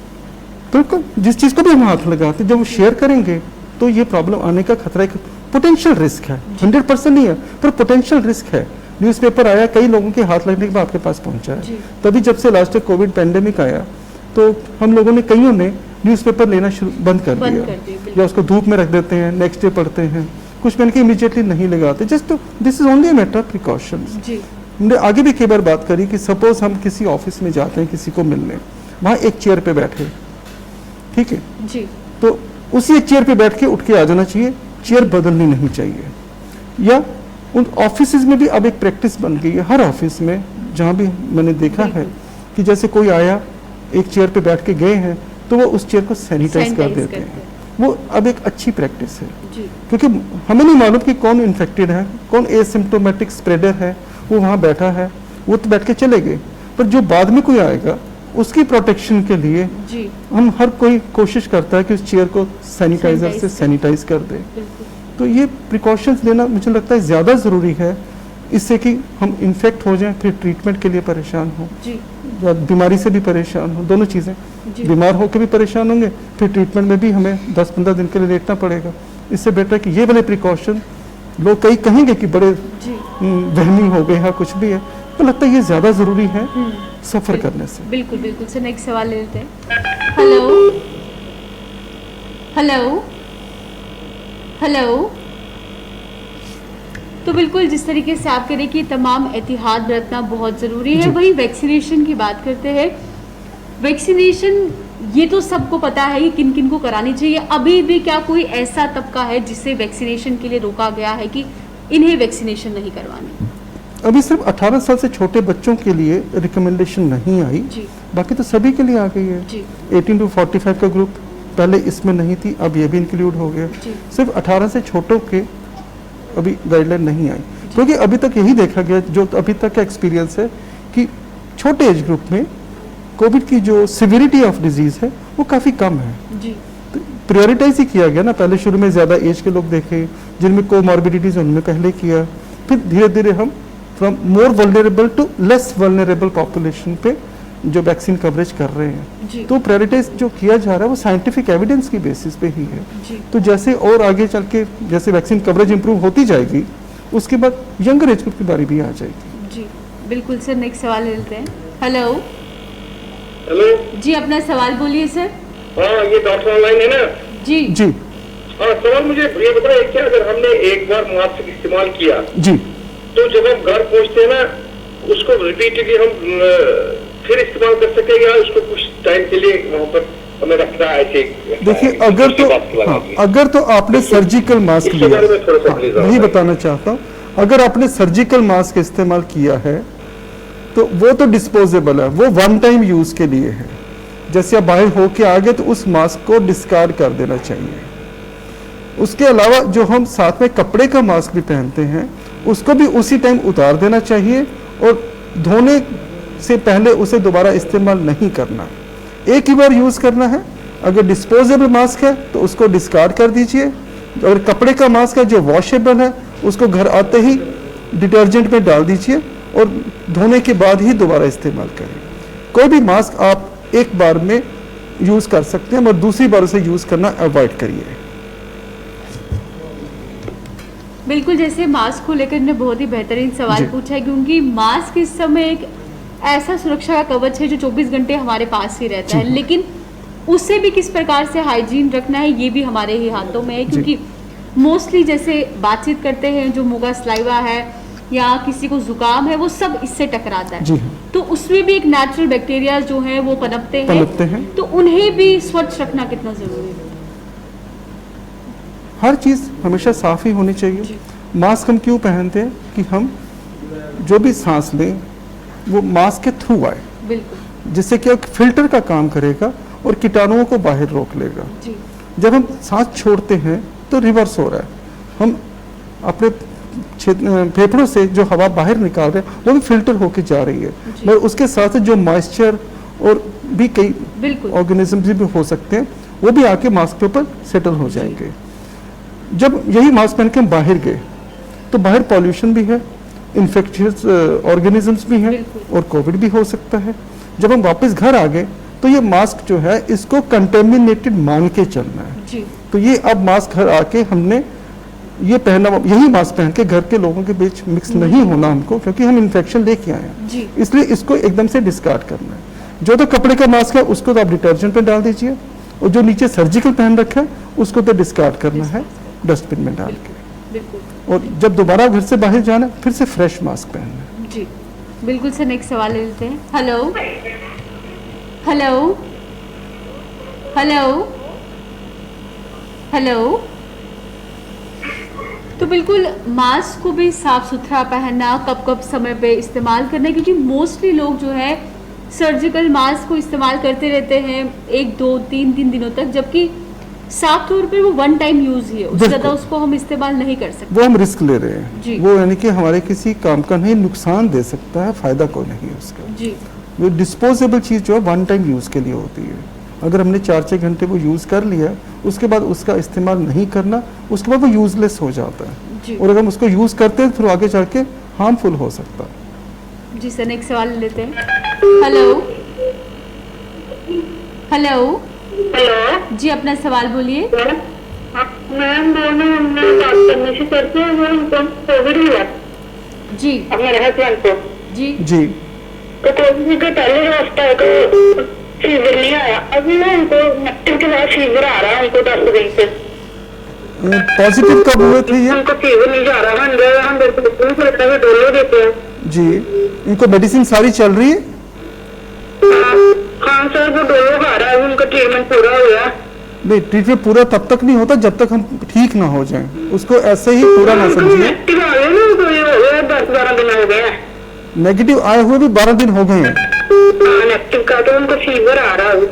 Speaker 2: बिल्कुल, जिस चीज़ को भी हम हाथ लगाते हैं, जब वो शेयर करेंगे तो ये प्रॉब्लम आने का खतरा, एक पोटेंशियल रिस्क है, 100% नहीं है पर पोटेंशियल रिस्क है। न्यूज़पेपर आया, कई लोगों के हाथ लगने के बाद आपके पास पहुंचा
Speaker 1: जी।
Speaker 2: है। तभी जब से लास्ट कोविड पेंडेमिक आया तो हम लोगों ने, कईयों ने न्यूज़पेपर लेना बंद कर
Speaker 1: बंद
Speaker 2: दिया,
Speaker 1: कर दिया, बिल्कुल।
Speaker 2: या उसको धूप में रख देते हैं, नेक्स्ट डे पढ़ते हैं, कुछ मिल के इमीडिएटली नहीं लगाते। Just this is only matter of precautions.
Speaker 1: जी
Speaker 2: हमने आगे भी कई बार बात करी कि सपोज हम किसी ऑफिस में जाते हैं किसी को मिलने, वहाँ एक चेयर पे बैठे, ठीक है,
Speaker 1: जी
Speaker 2: तो उसी एक चेयर पे बैठ के उठ के आ जाना चाहिए, चेयर बदलनी नहीं चाहिए। या उन ऑफिस में भी अब एक प्रैक्टिस बन गई है, हर ऑफिस में जहाँ भी मैंने देखा है कि जैसे कोई आया, एक चेयर पे बैठ के गए हैं, तो वो उस चेयर को सैनिटाइज कर
Speaker 1: Sanitize
Speaker 2: देते
Speaker 1: करते
Speaker 2: हैं। वो अब एक अच्छी प्रैक्टिस है,
Speaker 1: जी
Speaker 2: क्योंकि हमें नहीं मालूम कि कौन इन्फेक्टेड है, कौन एसिम्प्टोमेटिक स्प्रेडर है। वो वहाँ बैठा है, वो तो बैठ के चले गए, पर जो बाद में कोई आएगा उसकी प्रोटेक्शन के लिए
Speaker 1: जी
Speaker 2: हम हर कोई कोशिश करता है कि उस चेयर को सैनिटाइजर से सैनिटाइज कर दे।
Speaker 1: बिल्कुल
Speaker 2: तो ये प्रिकॉशंस लेना मुझे लगता है ज़्यादा ज़रूरी है, इससे कि हम इन्फेक्ट हो जाएं, फिर ट्रीटमेंट के लिए परेशान हो,
Speaker 1: जी
Speaker 2: या बीमारी से भी परेशान हो, दोनों चीज़ें।
Speaker 1: जी
Speaker 2: बीमार होकर भी परेशान होंगे, फिर ट्रीटमेंट में भी हमें 10-15 दिन के लिए लेटना पड़ेगा। इससे बेटर कि ये वाले प्रिकॉशन, लोग कई कहेंगे कि बड़े
Speaker 1: जी
Speaker 2: वहमी हो गए हैं, कुछ भी है, तो लगता है ये ज़्यादा ज़रूरी है सफ़र करने से।
Speaker 1: बिल्कुल बिल्कुल सर, नेक्स्ट सवाल ले लेते हैं। Hello hello hello. तो बिल्कुल जिस तरीके से आप कह रहे कि तमाम एहतियात बरतना बहुत ज़रूरी है,
Speaker 2: जी।
Speaker 1: वही वैक्सीनेशन की बात करते हैं। वैक्सीनेशन ये तो सबको पता है कि किन किन को करानी चाहिए, अभी भी क्या कोई ऐसा तबका है जिसे वैक्सीनेशन के लिए रोका गया है कि इन्हें वैक्सीनेशन नहीं करवानी?
Speaker 2: अभी सिर्फ 18 साल से छोटे बच्चों के लिए रिकमेंडेशन नहीं आई,
Speaker 1: जी
Speaker 2: बाकी तो सभी के लिए आ गई है।
Speaker 1: जी
Speaker 2: 18 to 45 का ग्रुप पहले इसमें नहीं थी, अब ये भी इंक्लूड हो गया।
Speaker 1: जी
Speaker 2: सिर्फ 18 से छोटों के अभी गाइडलाइन नहीं आई, क्योंकि अभी तक यही देखा गया, जो अभी तक का एक्सपीरियंस है, कि छोटे एज ग्रुप में कोविड की जो सिविरिटी ऑफ डिजीज़ है वो काफ़ी कम है।
Speaker 1: जी
Speaker 2: प्रायोरिटाइज ही किया गया ना, पहले शुरू में ज़्यादा एज के लोग देखे जिनमें कोमॉर्बिडिटीज़ उनमें पहले किया, फिर धीरे धीरे हम from more vulnerable to less vulnerable population पे जो वैक्सीन कवरेज कर रहे हैं।
Speaker 1: जी
Speaker 2: तो प्रायोरिटाइज जो किया जा रहा है वो साइंटिफिक एविडेंस की बेसिस पे ही है।
Speaker 1: जी
Speaker 2: तो जैसे और आगे चल के जैसे वैक्सीन कवरेज इंप्रूव होती जाएगी उसके बाद यंगर एज ग्रुप की बारी भी आ जाएगी।
Speaker 1: जी बिल्कुल सर, नेक्स्ट सवाल ले लेते हैं। हेलो
Speaker 3: हेलो,
Speaker 1: जी, अपना सवाल बोलिए सर।
Speaker 3: हाँ ये डॉक्टर ऑनलाइन है ना?
Speaker 1: जी
Speaker 2: जी
Speaker 3: हाँ, सवाल मुझे ये बताइए क्या, अगर हमने एक बार मास्क इस्तेमाल किया
Speaker 2: जी
Speaker 3: तो जब हम घर पहुंचते हैं ना उसको रिपीटेडली हम फिर इस्तेमाल कर सके या उसको कुछ टाइम के लिए वहाँ पर हमें रखना है ऐसे?
Speaker 2: देखिए अगर तो हाँ, अगर तो आपने सर्जिकल मास्क
Speaker 3: इसके
Speaker 2: लिया,
Speaker 3: बारे में थोड़ा सा
Speaker 2: हाँ,
Speaker 3: प्लीज
Speaker 2: वही बताना चाहता हूँ, अगर आपने सर्जिकल मास्क इस्तेमाल किया है तो वो तो डिस्पोजेबल है, वो वन टाइम यूज के लिए है। जैसे आप बाहर होके आ गए तो उस मास्क को डिस्कार्ड कर देना चाहिए। उसके अलावा जो हम साथ में कपड़े का मास्क भी पहनते हैं उसको भी उसी टाइम उतार देना चाहिए और धोने से पहले उसे दोबारा इस्तेमाल नहीं करना, एक ही बार यूज करना है। अगर डिस्पोजेबल मास्क है तो उसको डिस्कार्ड कर दीजिए, अगर कपड़े का मास्क है जो वॉशेबल है उसको घर आते ही डिटर्जेंट में डाल दीजिए और धोने के बाद ही दोबारा इस्तेमाल करें। कोई भी मास्क आप एक बार में यूज कर सकते हैं मगर दूसरी बार उसे यूज करना अवॉइड करिए।
Speaker 1: बिल्कुल, जैसे मास्क को लेकर ने बहुत ही बेहतरीन सवाल
Speaker 2: जी।
Speaker 1: पूछा है, क्योंकि मास्क इस समय एक ऐसा सुरक्षा का कवच है जो 24 घंटे हमारे पास ही रहता है, लेकिन उससे भी किस प्रकार से हाइजीन रखना है ये भी हमारे ही हाथों में है। क्योंकि मोस्टली जैसे बातचीत करते हैं जो मुगा स्लाइवा है या किसी को जुकाम है वो सब इससे टकराता
Speaker 2: जी
Speaker 1: है,
Speaker 2: हाँ।
Speaker 1: तो उसमें भी एक नेचुरल बैक्टीरिया जो है वो पनपते हैं, तो उन्हें भी स्वच्छ रखना कितना जरूरी है?
Speaker 2: हर चीज़ हमेशा साफ ही होनी चाहिए। मास्क हम क्यों पहनते हैं कि हम जो भी सांस लें वो मास्क के थ्रू आए,
Speaker 1: बिल्कुल
Speaker 2: जिससे कि एक फिल्टर का काम करेगा और कीटाणुओं को बाहर रोक लेगा।
Speaker 1: जी
Speaker 2: जब हम सांस छोड़ते हैं तो रिवर्स हो रहा है, हम अपने फेफड़ों से जो हवा बाहर निकाल रहे हैं वो भी फिल्टर होके जा रही है, मगर उसके साथ जो मॉइस्चर और भी कई
Speaker 1: बिल्कुल
Speaker 2: ऑर्गेनिज्म भी हो सकते हैं वो भी आके मास्क के ऊपर सेटल हो जाएंगे। जब यही मास्क पहन के हम बाहर गए तो बाहर पॉल्यूशन भी है, इन्फेक्शियस ऑर्गेनिजम्स भी हैं और कोविड भी हो सकता है। जब हम वापस घर आ गए तो ये मास्क जो है इसको कंटेमिनेटेड मान के चलना है।
Speaker 1: जी
Speaker 2: तो ये अब मास्क घर आके हमने ये पहना, यही मास्क पहन के घर के लोगों के बीच मिक्स नहीं होना हमको, क्योंकि हम इन्फेक्शन लेके आए हैं,
Speaker 1: जी
Speaker 2: इसलिए इसको एकदम से डिस्कार्ड करना है। जो तो कपड़े का मास्क है उसको तो आप डिटर्जेंट में डाल दीजिए और जो नीचे सर्जिकल पहन रखा है उसको तो डिस्कार्ड करना है डस्टबिन में डाल के,
Speaker 1: बिल्कुल
Speaker 2: और जब दोबारा घर से बाहर जाना फिर से फ्रेश मास्क पहनना है।
Speaker 1: जी बिल्कुल सर, नेक्स्ट सवाल ले लेते हैं। हेलो हेलो हेलो हेलो तो बिल्कुल मास्क को भी साफ सुथरा पहनना, कब कब समय पे इस्तेमाल करना, क्योंकि मोस्टली लोग जो है सर्जिकल मास्क को इस्तेमाल करते रहते हैं 1 2 3 दिनों तक, जबकि साफ तौर पे वो वन टाइम यूज ही है, उससे ज़्यादा उसको हम इस्तेमाल नहीं कर सकते।
Speaker 2: वो हम रिस्क ले रहे हैं,
Speaker 1: जी।
Speaker 2: वो यानी कि हमारे किसी काम का नहीं, नुकसान दे सकता है, फायदा कोई नहीं है उसका।
Speaker 1: जी
Speaker 2: वो डिस्पोजेबल चीज़ जो है वन टाइम यूज़ के लिए होती है। अगर हमने 4-6 घंटे वो यूज़ कर लिया उसके बाद उसका इस्तेमाल नहीं करना, उसके बाद वो यूजलेस हो जाता है,
Speaker 1: जी
Speaker 2: और अगर हम उसको यूज़ करते हैं तो आगे चल के हार्मफुल हो सकता है।
Speaker 1: जी सर, नेक्स्ट सवाल ले लेते हैं। हेलो हेलो
Speaker 4: हेलो
Speaker 1: जी, अपना सवाल बोलिए।
Speaker 4: मैम, दोनों हमने बात करने से करते हैं वो उनको कोविड हुआ
Speaker 1: जी
Speaker 4: अपने हस्बैंड को,
Speaker 1: जी
Speaker 2: जी
Speaker 4: तो कोविड के पहले जो हफ्ता है तो फीवर नहीं आया, अभी ना उनको नेगेटिव के बाद फीवर आ रहा है उनको 10 दिन से।
Speaker 2: पॉजिटिव कब हुए थे ये?
Speaker 4: उनको फीवर नहीं जा रहा, हम डोलो देते हैं।
Speaker 2: जी, इनको मेडिसिन सारी चल रही है?
Speaker 4: हाँ सर, वो डोलो खा रहा है, उनका ट्रीटमेंट पूरा हो गया।
Speaker 2: नहीं, ट्रीटमेंट पूरा तब तक नहीं होता जब तक हम ठीक ना हो जाएं, उसको ऐसे ही पूरा ना समझिए।
Speaker 4: नेगेटिव आ गए ना, तो ये हो गया 10-12 दिन हो गए हैं।
Speaker 2: नेगेटिव आए हुए भी 12 दिन हो गए हैं।
Speaker 4: नेगेटिव का तो उनको फीवर आ रहा है,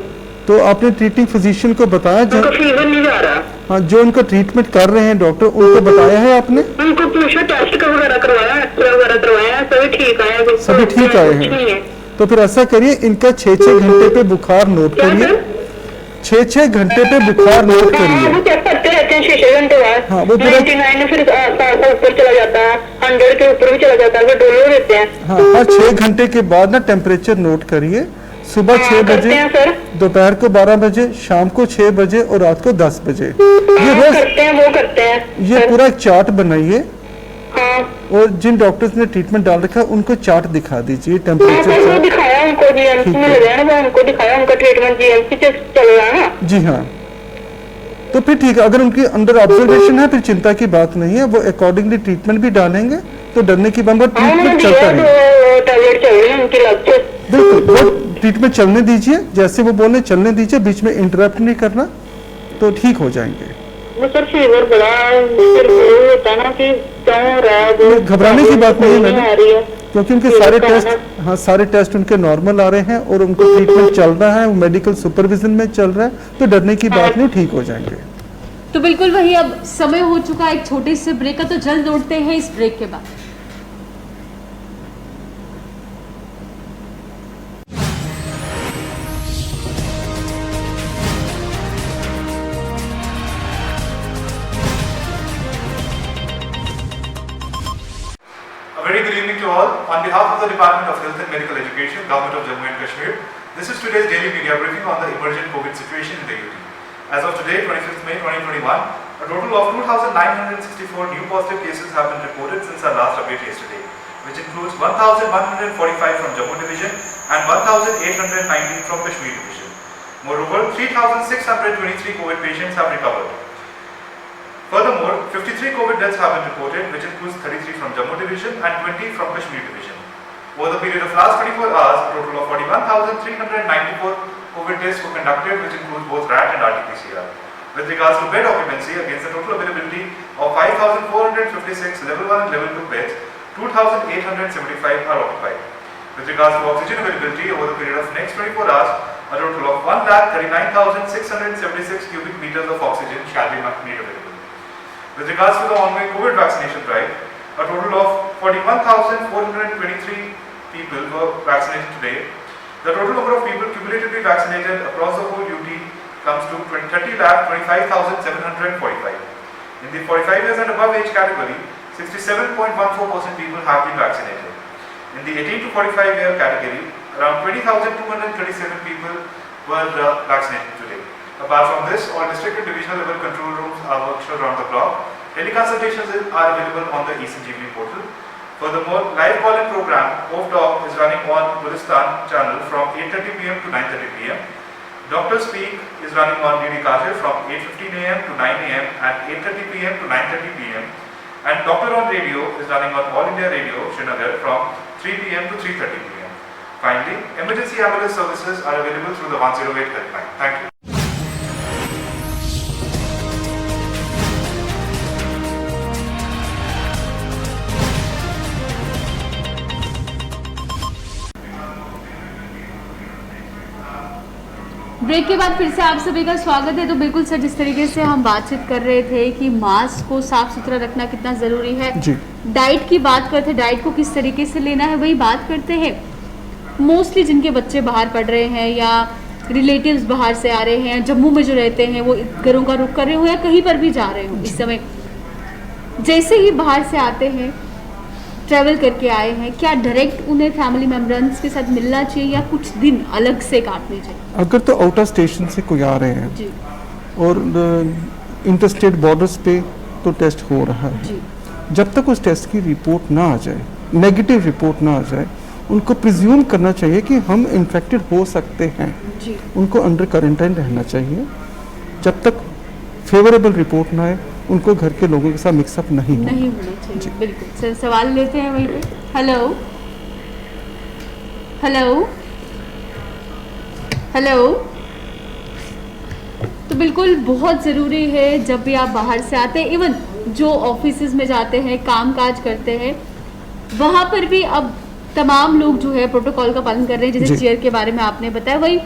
Speaker 2: तो आपने ट्रीटिंग फिजिशियन को बताया?
Speaker 4: उनको फीवर नहीं जा रहा।
Speaker 2: हाँ, जो उनका ट्रीटमेंट कर रहे हैं डॉक्टर, उनको बताया है आपने?
Speaker 4: उनको पूछा, टेस्ट वगैरह करवाया, एक्सरे वगैरह करवाया, सभी ठीक आए,
Speaker 2: सभी ठीक आए हैं। तो फिर ऐसा करिए, इनका 6-6 घंटे पे बुखार नोट करिए, 6-6 घंटे पे बुखार नोट करिए।
Speaker 5: वो चेक करते रहते हैं 6-6 घंटे बाद।
Speaker 2: हाँ, वो पूरा
Speaker 5: 99 फिर ऊपर चला जाता है, 100 के ऊपर भी चला जाता है, फिर डोलो देते हैं।
Speaker 2: हाँ, हर 6 घंटे के बाद ना टेम्परेचर नोट करिए। सुबह 6
Speaker 5: करते
Speaker 2: बजे,
Speaker 5: हैं सर।
Speaker 2: दोपहर को 12 बजे, शाम को 6 बजे और रात को 10 बजे। ये
Speaker 5: हाँ,
Speaker 2: रोज
Speaker 5: करते हैं, वो करते हैं
Speaker 2: ये
Speaker 5: सर।
Speaker 2: पूरा एक चार्ट बनाइए
Speaker 5: हाँ
Speaker 2: और जिन डॉक्टर्स ने ट्रीटमेंट डाल रखा है उनको चार्ट दिखा दीजिए,
Speaker 5: हाँ सर,
Speaker 2: टेम्परेचर
Speaker 5: वो
Speaker 2: चार्ट।
Speaker 5: दिखाया उनको, जीएमसी
Speaker 2: ठीक
Speaker 5: में
Speaker 2: है।
Speaker 5: लगे हैं ना, वो उनको दिखाया, उनका ट्रीटमेंट जीएमसी से चल रहा है ना।
Speaker 2: जी हाँ, तो फिर ठीक है। अगर उनकी अंडर ऑब्जर्वेशन है फिर चिंता की बात नहीं है, वो अकॉर्डिंगली ट्रीटमेंट भी डालेंगे, तो डरने की बात।
Speaker 5: हाँ, उन्होंने
Speaker 2: ट्रीटमेंट
Speaker 5: दिया
Speaker 2: चलता
Speaker 5: है,
Speaker 2: है,
Speaker 5: तो टैबलेट चल रही है उनकी लग से।
Speaker 2: बिल्कुल। वो ट्रीटमेंट चलने दीजिए, जैसे वो बोले चलने दीजिए, बीच में इंटरप्ट नहीं करना, तो ठीक हो जाएंगे।
Speaker 5: वो सर फीवर बड़ा फिर वो होता है ना कि क्यों हो रहा है, वो
Speaker 2: घबराने की बात नहीं है मैडम,
Speaker 5: आ रही है।
Speaker 2: क्योंकि उनके
Speaker 5: फीवर
Speaker 2: सारे
Speaker 5: का
Speaker 2: टेस्ट,
Speaker 5: आना।
Speaker 2: हाँ सारे टेस्ट उनके नॉर्मल आ रहे हैं और उनको ट्रीटमेंट चल रहा है, वो मेडिकल सुपरविजन में चल रहा है, तो डरने की बात नहीं, ठीक हो जाएंगे।
Speaker 1: तो बिल्कुल वही, अब समय हो चुका है एक छोटे से ब्रेक का, तो जल्द लौटते हैं इस ब्रेक के बाद।
Speaker 6: A very good evening to all. On behalf of the Department of Health and Medical Education, Government of Jammu and Kashmir, this is today's daily media briefing on the emergent COVID situation in the UT. As of today, 25th May 2021, a total of 2,964 new positive cases have been reported since our last update yesterday, which includes 1,145 from Jammu Division and 1,819 from Kashmir Division. Moreover, 3,623 COVID patients have recovered. Furthermore, 53 COVID deaths have been reported, which includes 33 from Jammu Division and 20 from Kashmir Division. Over the period of last 24 hours, a total of 41,394 COVID tests were conducted, which includes both RAT and RT-PCR. With regards to bed occupancy, against the total availability of 5,456 level 1 and level 2 beds, 2,875 are occupied. With regards to oxygen availability, over the period of next 24 hours, a total of 1,39,676 cubic meters of oxygen shall be made available. With regards to the ongoing COVID vaccination drive, a total of 41,423 people were vaccinated today. The total number of people cumulatively vaccinated across the whole UT comes to 30,25,745. In the 45 years and above age category, 67.14% people have been vaccinated. In the 18 to 45 year category, around 20,237 people were vaccinated today. Apart from this, all district and divisional level control rooms are working around the clock. Teleconsultations are available on the eCGV portal. Furthermore, live call-in program OFF-Doc is running on Gulistan channel from 8:30 PM to 9:30 PM. Dr. Speak is running on DD Kashir from 8:15 AM to 9 AM and 8:30 PM to 9:30 PM. And Doctor on Radio is running on All India Radio, Srinagar from 3 PM to 3:30 PM. Finally, emergency ambulance services are available through the 108 helpline. Thank you.
Speaker 1: Break के बाद फिर से आप सभी का स्वागत है। तो बिल्कुल सर, जिस तरीके से हम बातचीत कर रहे थे कि मास्क को साफ सुथरा रखना कितना ज़रूरी है,
Speaker 2: जी।
Speaker 1: डाइट की बात करते हैं, डाइट को किस तरीके से लेना है वही बात करते हैं। मोस्टली जिनके बच्चे बाहर पढ़ रहे हैं या रिलेटिव्स बाहर से आ रहे हैं, जम्मू में जो रहते हैं वो घरों का रुख कर रहे हो या कहीं पर भी जा रहे हो इस समय, जैसे ही बाहर से आते हैं, ट्रैवल करके आए हैं, क्या डायरेक्ट उन्हें फैमिली मेम्बर्स के साथ मिलना चाहिए या कुछ दिन अलग से काटने चाहिए?
Speaker 2: अगर तो आउट ऑफ स्टेशन से कोई आ रहे हैं
Speaker 1: जी
Speaker 2: और इंटरस्टेट बॉर्डर्स पे तो टेस्ट हो रहा है,
Speaker 1: जी
Speaker 2: जब तक उस टेस्ट की रिपोर्ट ना आ जाए, नेगेटिव रिपोर्ट ना आ जाए, उनको प्रिज्यूम करना चाहिए कि हम इन्फेक्टेड हो सकते हैं,
Speaker 1: जी
Speaker 2: उनको अंडर क्वारंटाइन रहना चाहिए। जब तक फेवरेबल रिपोर्ट ना आए, उनको घर के लोगों के साथ मिक्सअप नहीं हो।
Speaker 1: नहीं होना चाहिए, बिल्कुल सर। सवाल लेते हैं वहीं पे। Hello hello hello. तो बिल्कुल बहुत ज़रूरी है जब भी आप बाहर से आते हैं, इवन जो ऑफिसेज में जाते हैं, काम काज करते हैं, वहाँ पर भी अब तमाम लोग जो है प्रोटोकॉल का पालन कर रहे हैं। जैसे
Speaker 2: जी।
Speaker 1: चेयर के बारे में आपने बताया, वही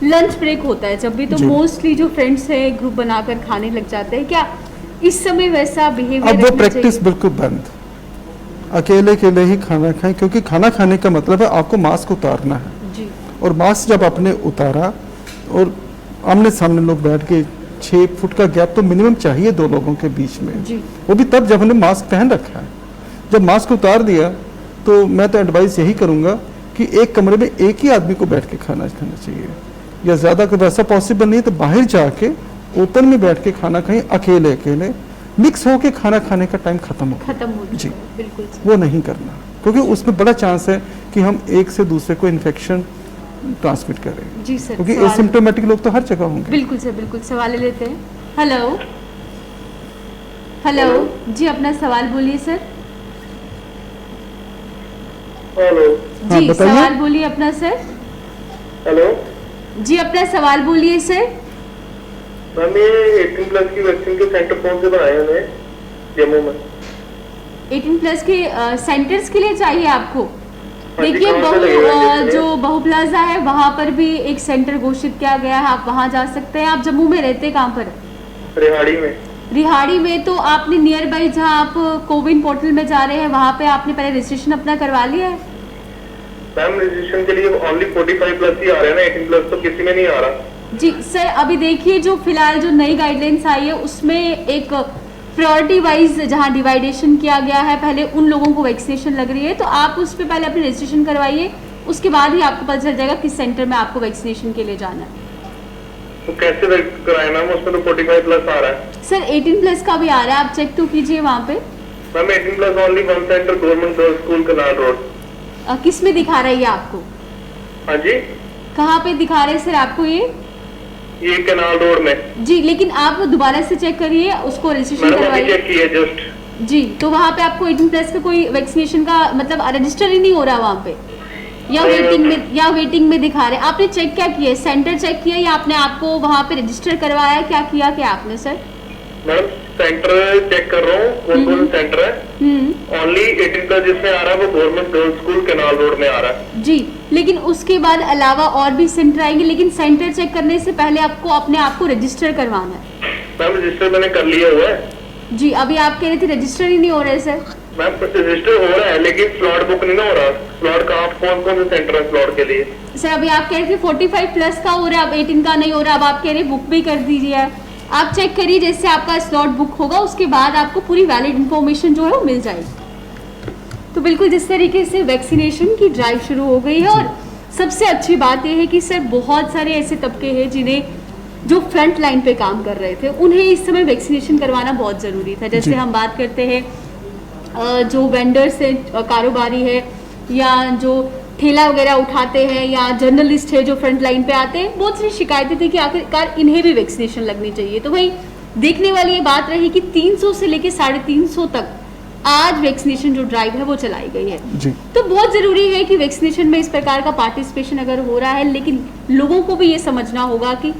Speaker 1: लंच ब्रेक होता है जब भी, तो
Speaker 2: जी।
Speaker 1: मोस्टली जो फ्रेंड्स हैं ग्रुप बनाकर खाने लग जाते हैं। क्या इस समय वैसा बिहेवियर
Speaker 2: अब वो प्रैक्टिस बिल्कुल बंद, अकेले अकेले ही खाना खाएं, क्योंकि खाना खाने का मतलब है आपको मास्क उतारना है।
Speaker 1: जी
Speaker 2: और मास्क जब आपने उतारा और आमने सामने लोग बैठ के 6 फुट का गैप तो मिनिमम चाहिए 2 लोगों के बीच में,
Speaker 1: जी
Speaker 2: वो भी तब जब हमने मास्क पहन रखा है। जब मास्क उतार दिया तो मैं तो एडवाइस यही करूंगा कि एक कमरे में एक ही आदमी को बैठ के खाना खाना चाहिए, या ज़्यादा अगर वैसा पॉसिबल नहीं है तो बाहर जाके ओपन में बैठ के खाना खाएं, अकेले अकेले। मिक्स होके खाना खाने का टाइम खत्म हो,
Speaker 1: खत्म हो
Speaker 2: जी।
Speaker 1: चुका है, बिल्कुल सर।
Speaker 2: वो नहीं करना, क्योंकि उसमें बड़ा चांस है कि हम एक से दूसरे को इन्फेक्शन ट्रांसमिट करें,
Speaker 1: जी सर,
Speaker 2: क्योंकि
Speaker 1: सवाल-
Speaker 2: एसिम्प्टोमेटिक लोग तो हर जगह होंगे।
Speaker 1: बिल्कुल सर, बिल्कुल सवाल ले लेते हैं। हेलो हेलो जी, अपना सवाल बोलिए सर।
Speaker 5: हेलो
Speaker 2: हाँ,
Speaker 1: जी
Speaker 2: बताइए।
Speaker 1: सवाल बोलिए अपना सर।
Speaker 5: हेलो
Speaker 1: जी अपना सवाल बोलिए सर।
Speaker 5: मैम, ये 18+ की वैक्सीन के सेंटर कौन से बनाए हैं जम्मू में?
Speaker 1: 18+ के सेंटर्स के लिए चाहिए आपको?
Speaker 5: हाँ जी,
Speaker 1: देखिए
Speaker 5: कहाँ से लगेगा इंजेक्शन?
Speaker 1: जो बहु प्लाजा है वहाँ पर भी एक सेंटर घोषित किया गया है, आप वहाँ जा सकते हैं। आप जम्मू में रहते कहाँ पर?
Speaker 5: रिहाड़ी में।
Speaker 1: रिहाड़ी में, तो आपने नियर बाई जहाँ आप कोविन पोर्टल में जा रहे हैं वहाँ पे आपने पहले रजिस्ट्रेशन अपना करवा लिया है?
Speaker 5: मैम, रजिस्ट्रेशन के लिए ओनली 45+ ही आ रहे हैं ना, 18+ तो किसी में नहीं आ रहा।
Speaker 1: जी सर, अभी देखिए जो फिलहाल जो नई गाइडलाइंस आई है उसमें एक प्रायोरिटी वाइज जहां डिवाइडेशन किया गया है, पहले उन लोगों को वैक्सीनेशन लग रही है, तो आप उस पर पहले अपनी रजिस्ट्रेशन करवाइए, उसके बाद ही आपको पता चल जाएगा किस सेंटर में आपको वैक्सीनेशन के लिए जाना है।
Speaker 5: तो कैसे कराए मैम? उसमें तो 45+ आ रहा है।
Speaker 1: सर 18+ का भी आ रहा है, आप चेक तो कीजिए वहाँ पे।
Speaker 5: Ma'am, 18+ only one centre, government girls school, canal road.
Speaker 1: किस में दिखा रहा है ये आपको?
Speaker 5: हाँ जी,
Speaker 1: कहाँ पे दिखा रहे हैं सर आपको
Speaker 5: ये कनाल रोड में।
Speaker 1: जी, लेकिन आप दोबारा से चेक करिए, उसको रजिस्ट्रेशन
Speaker 5: मैंने अभी
Speaker 1: करवाइए।
Speaker 5: चेक किया जस्ट।
Speaker 1: जी, तो वहाँ पे आपको 18+ का कोई वैक्सीनेशन का मतलब रजिस्टर ही नहीं हो रहा वहाँ पे, या वेटिंग में दिखा रहे हैं। आपने चेक क्या किया है? सेंटर चेक किया या आपने आपको वहाँ पे रजिस्टर करवाया? क्या किया क्या आपने सर?
Speaker 5: मैम, सेंटर चेक कर रहा हूँ, कौन कौन सेंटर है। ओनली 18+ जिसमें आ रहा है वो government girls school, canal road में आ रहा है।
Speaker 1: जी, लेकिन उसके बाद अलावा और भी सेंटर आएंगे, लेकिन सेंटर चेक करने से पहले आपको अपने आप को रजिस्टर करवाना है।
Speaker 5: मैम, रजिस्टर मैंने कर लिया हुआ है।
Speaker 1: जी, अभी आप कह रहे थे रजिस्टर ही नहीं हो रहे सर।
Speaker 5: मैम, रजिस्टर हो रहा है लेकिन स्लॉट बुक नहीं ना हो रहा। स्लॉट का आप कौन कौन से सेंटर है स्लॉट के लिए?
Speaker 1: सर अभी आप कह रहे थे 45+ का हो रहा है, अब 18 का नहीं हो रहा, अब आप कह रहे बुक भी कर दीजिए। आप चेक करिए, जैसे आपका स्लॉट बुक होगा उसके बाद आपको पूरी वैलिड इन्फॉर्मेशन जो है वो मिल जाएगी। तो बिल्कुल जिस तरीके से वैक्सीनेशन की ड्राइव शुरू हो गई है, और सबसे अच्छी बात यह है कि सर बहुत सारे ऐसे तबके हैं जिन्हें जो फ्रंट लाइन पे काम कर रहे थे उन्हें इस समय वैक्सीनेशन करवाना बहुत ज़रूरी था। जैसे हम बात करते हैं जो वेंडर्स है, कारोबारी है, या जो ठेला वगैरह उठाते हैं, या जर्नलिस्ट है जो फ्रंट लाइन पे आते हैं, बहुत सारी शिकायतें थी कि आखिरकार इन्हें भी वैक्सीनेशन लगनी चाहिए। तो वही देखने वाली ये बात रही कि 300 से लेकर 350 तक आज वैक्सीनेशन जो ड्राइव है वो चलाई गई है।
Speaker 2: जी।
Speaker 1: तो बहुत ज़रूरी है कि वैक्सीनेशन में इस प्रकार का पार्टिसिपेशन अगर हो रहा है, लेकिन लोगों को भी ये समझना होगा कि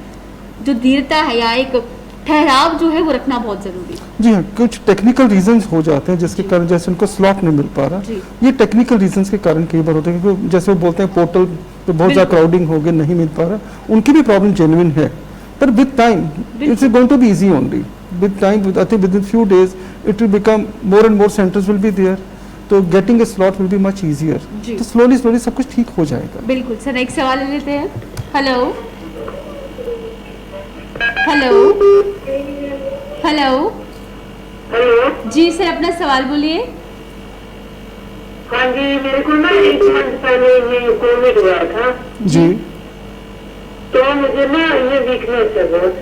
Speaker 1: जो धीरता है या एक ठहराव जो है वो रखना बहुत ज़रूरी है।
Speaker 2: जी हाँ, कुछ टेक्निकल रीजंस हो जाते हैं जिसके कारण जैसे उनको स्लॉट नहीं मिल पा रहा।
Speaker 1: जी।
Speaker 2: ये टेक्निकल रीजंस के कारण कई बार होते हैं, क्योंकि जैसे वो बोलते हैं पोर्टल पे बहुत ज़्यादा क्राउडिंग हो गई, नहीं मिल पा रहा, उनकी भी प्रॉब्लम जेन्युइन है। पर with time it's going to be easy only. With time, I think within few days it will become more and more centres will be there, तो getting a slot will be much easier.
Speaker 1: जी।
Speaker 2: तो slowly slowly सब कुछ ठीक हो जाएगा।
Speaker 1: बिल्कुल sir, next सवाल ले लेते हैं। Hello hello hello
Speaker 5: hello.
Speaker 1: जी सर, अपना सवाल बोलिए।
Speaker 5: हाँ जी, मेरे को ना 1 मंथ पहले ये कोविड हुआ था
Speaker 2: जी।
Speaker 5: तो मुझे ना ये वीकनेस है बहुत।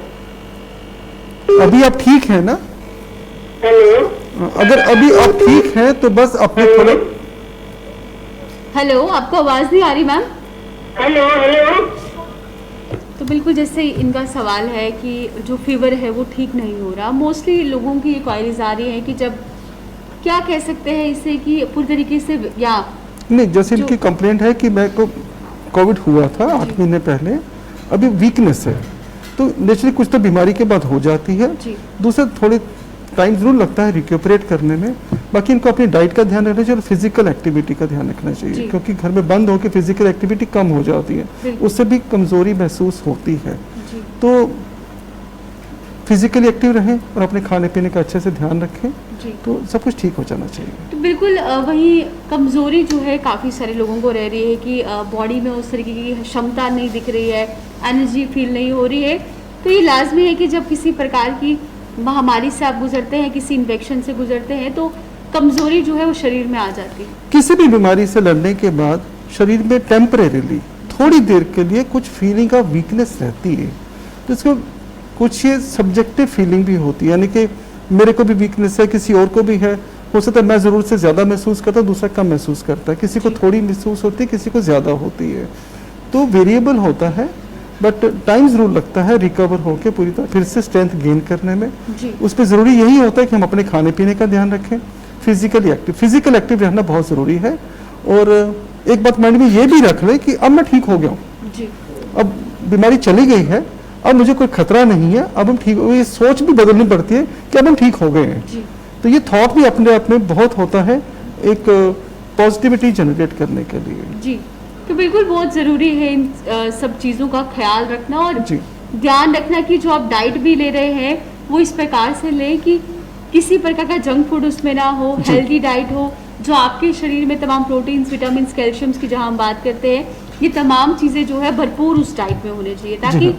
Speaker 2: अभी आप ठीक है ना?
Speaker 5: हेलो।
Speaker 2: अगर अभी आप ठीक हैं तो बस अपने थोड़ा
Speaker 1: हेलो, आपको आवाज़ नहीं आ रही मैम?
Speaker 5: हेलो। हेलो।
Speaker 1: तो बिल्कुल जैसे इनका सवाल है कि जो फीवर है वो ठीक नहीं हो रहा, मोस्टली लोगों की ये क्वायरीज आ रही है कि जब क्या कह सकते हैं इसे कि पूरी तरीके से, या
Speaker 2: नहीं, जैसे इनकी कंप्लेंट है कि मेरे को कोविड हुआ था 8 महीने पहले, अभी वीकनेस है, तो नेचुरली कुछ तो बीमारी के बाद हो जाती है।
Speaker 1: जी।
Speaker 2: दूसरा थोड़ी टाइम जरूर लगता है रिक्यूपरेट करने में। बाकी इनको अपनी डाइट का ध्यान रखना चाहिए और फिजिकल एक्टिविटी का ध्यान रखना चाहिए,
Speaker 1: जी।
Speaker 2: क्योंकि घर में बंद होकर फिजिकल एक्टिविटी कम हो जाती है,
Speaker 1: बिल्कुल।
Speaker 2: उससे भी कमजोरी महसूस होती है।
Speaker 1: जी।
Speaker 2: तो फिजिकली एक्टिव रहें और अपने खाने पीने का अच्छे से ध्यान रखें।
Speaker 1: जी।
Speaker 2: तो सब कुछ ठीक हो जाना चाहिए।
Speaker 1: तो बिल्कुल वही कमज़ोरी जो है काफ़ी सारे लोगों को रह रही है कि बॉडी में उस तरीके की क्षमता नहीं दिख रही है, एनर्जी फील नहीं हो रही है। तो ये लाजमी है कि जब किसी प्रकार की महामारी से आप गुजरते हैं, किसी इन्फेक्शन से गुजरते हैं, तो कमज़ोरी जो है वो शरीर में आ जाती है।
Speaker 2: किसी भी बीमारी से लड़ने के बाद शरीर में टेम्परेरीली थोड़ी देर के लिए कुछ फीलिंग ऑफ वीकनेस रहती है, तो इसको कुछ ये सब्जेक्टिव फीलिंग भी होती है, यानी कि मेरे को भी वीकनेस है, किसी और को भी है, हो सकता है मैं ज़रूरत से ज़्यादा महसूस करता हूँ, दूसरा कम महसूस करता है, किसी को थोड़ी महसूस होती है, किसी को ज़्यादा होती है, तो वेरिएबल होता है। बट टाइम ज़रूर लगता है रिकवर होकर पूरी तरह फिर से स्ट्रेंथ गेन करने में। उस पर ज़रूरी यही होता है कि हम अपने खाने पीने का ध्यान रखें, फिजिकल एक्टिव रहना बहुत ज़रूरी है। और एक बात माइंड में ये भी रख लें कि अब मैं ठीक हो गया हूँ, अब बीमारी चली गई है, अब मुझे कोई खतरा नहीं है, अब हम ठीक, ये सोच भी बदलनी पड़ती है कि अब हम ठीक हो गए हैं। तो ये थॉट भी अपने आप में बहुत होता है एक पॉजिटिविटी जनरेट करने के लिए।
Speaker 1: जी, तो बिल्कुल बहुत ज़रूरी है इन सब चीज़ों का ख्याल रखना और ध्यान रखना कि जो आप डाइट भी ले रहे हैं वो इस प्रकार से लें कि किसी प्रकार का जंक फूड उसमें ना हो, हेल्दी डाइट हो, जो आपके शरीर में तमाम प्रोटीन्स, विटामिन्स, कैल्शियम्स की जहाँ हम बात करते हैं, ये तमाम चीज़ें जो है भरपूर उस डाइट में होनी चाहिए, ताकि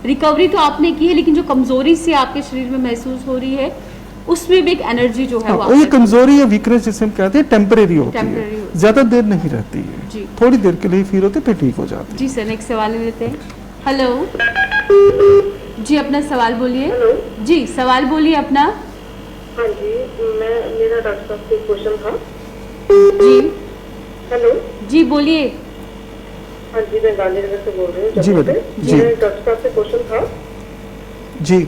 Speaker 1: रिकवरी तो आपने की है, लेकिन जो कमज़ोरी से आपके शरीर में महसूस हो रही है उसमें भी एक एनर्जी जो है
Speaker 2: वो ये कमजोरी या वीकनेस जिसे हम कहते हैं टेम्परेरी होती है, ज्यादा देर नहीं रहती है, थोड़ी देर के लिए फील होती है, फिर ठीक हो जाती है।
Speaker 1: जी सर, नेक्स्ट सवाल लेते हैं। हेलो जी, अपना सवाल बोलिए। जी, सवाल बोलिए अपना।
Speaker 7: हाँ जी, मेरा डॉक्टर साहब से क्वेश्चन था।
Speaker 1: जी
Speaker 7: हेलो जी,
Speaker 1: बोलिए।
Speaker 7: हाँ जी, मैं गांधीनगर से बोल रही हूँ।
Speaker 2: जी बेटा, जी
Speaker 7: डॉक्टर साहब से क्वेश्चन था।
Speaker 2: जी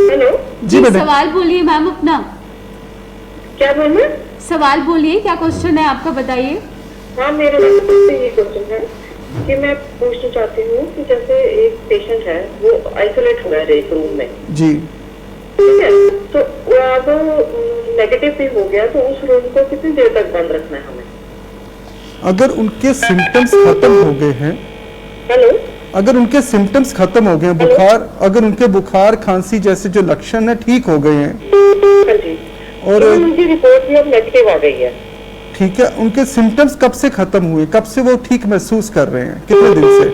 Speaker 7: हेलो
Speaker 1: जी बेटा, सवाल बोलिए मैम अपना।
Speaker 7: क्या बोले?
Speaker 1: सवाल बोलिए, क्या क्वेश्चन है आपका, बताइए।
Speaker 7: हाँ, मेरे डॉक्टर से ये क्वेश्चन है कि मैं पूछना चाहती हूँ कि जैसे एक पेशेंट है वो आइसोलेट हो गया है एक रूम में,
Speaker 2: जी
Speaker 7: ठीक है, तो अब नेगेटिव भी हो गया, तो उस रूम को कितनी देर तक बंद रखना है हमें?
Speaker 2: अगर उनके सिम्टम्स खत्म हो गए हैं,
Speaker 7: हेलो,
Speaker 2: अगर उनके सिम्टम्स खत्म हो गए हैं, बुखार, अगर उनके बुखार खांसी जैसे जो लक्षण है ठीक हो गए हैं,
Speaker 7: हाँ जी,
Speaker 2: और
Speaker 7: उनकी रिपोर्ट भी अब नेगेटिव आ गई है,
Speaker 2: ठीक है, उनके सिम्टम्स कब से खत्म हुए, कब से वो ठीक महसूस कर रहे हैं, कितने दिन से?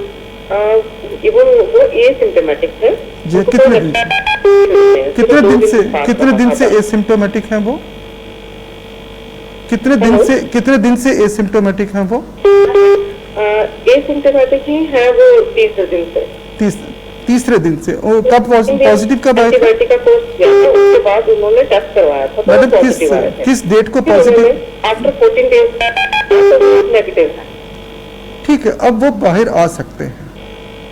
Speaker 7: वो एसिम्प्टोमेटिक है
Speaker 2: जी, कितने दिन से एसिम्प्टोमेटिक हैं वो? कितने दिन से एसिम्प्टोमेटिक हैं वो?
Speaker 7: एसिम्प्टोमेटिक ही है वो 30 दिन से।
Speaker 2: तीसरे दिन से। और कब पॉजिटिव कब आया था?
Speaker 7: एंटीबायोटिक का कोर्स किया था, उसके बाद उन्होंने टेस्ट करवाया था,
Speaker 2: मैडम किस डेट को पॉजिटिव?
Speaker 7: आफ्टर 14 डेज नेगेटिव है।
Speaker 2: ठीक है, अब वो बाहर आ सकते हैं।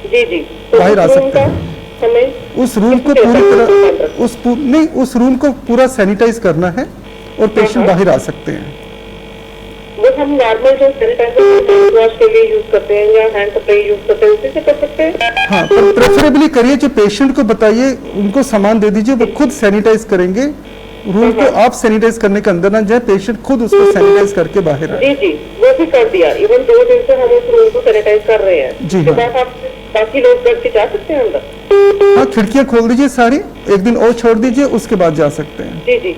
Speaker 7: जी,
Speaker 2: तो बाहर आ सकते हैं। उस रूम को पूरी तरह उस रूम को पूरा सैनिटाइज करना है और पेशेंट बाहर आ सकते हैं।
Speaker 7: वो हम नॉर्मल जो सैनिटाइजर वॉश के लिए यूज करते हैं या हैंड स्प्रे यूज करते हैं, उसी से कर सकते हैं।
Speaker 2: हाँ, पर प्रेफरेबली करिए, जो पेशेंट को बताइए, उनको सामान दे दीजिए, वो खुद सैनिटाइज करेंगे। रूम को आप सैनिटाइज करने के अंदर ना जाए, पेशेंट खुद उसको सैनिटाइज करके बाहर आए।
Speaker 7: जी, वो भी कर दिया। इवन 2 दिन से हम उस रूम को सैनिटाइज कर रहे हैं।
Speaker 2: जी
Speaker 7: हाँ। आप बाकी लोग करके जा सकते हैं अंदर?
Speaker 2: हाँ, खिड़कियां खोल दीजिए सारी, एक दिन और छोड़ दीजिए, उसके बाद जा सकते हैं।
Speaker 7: जी।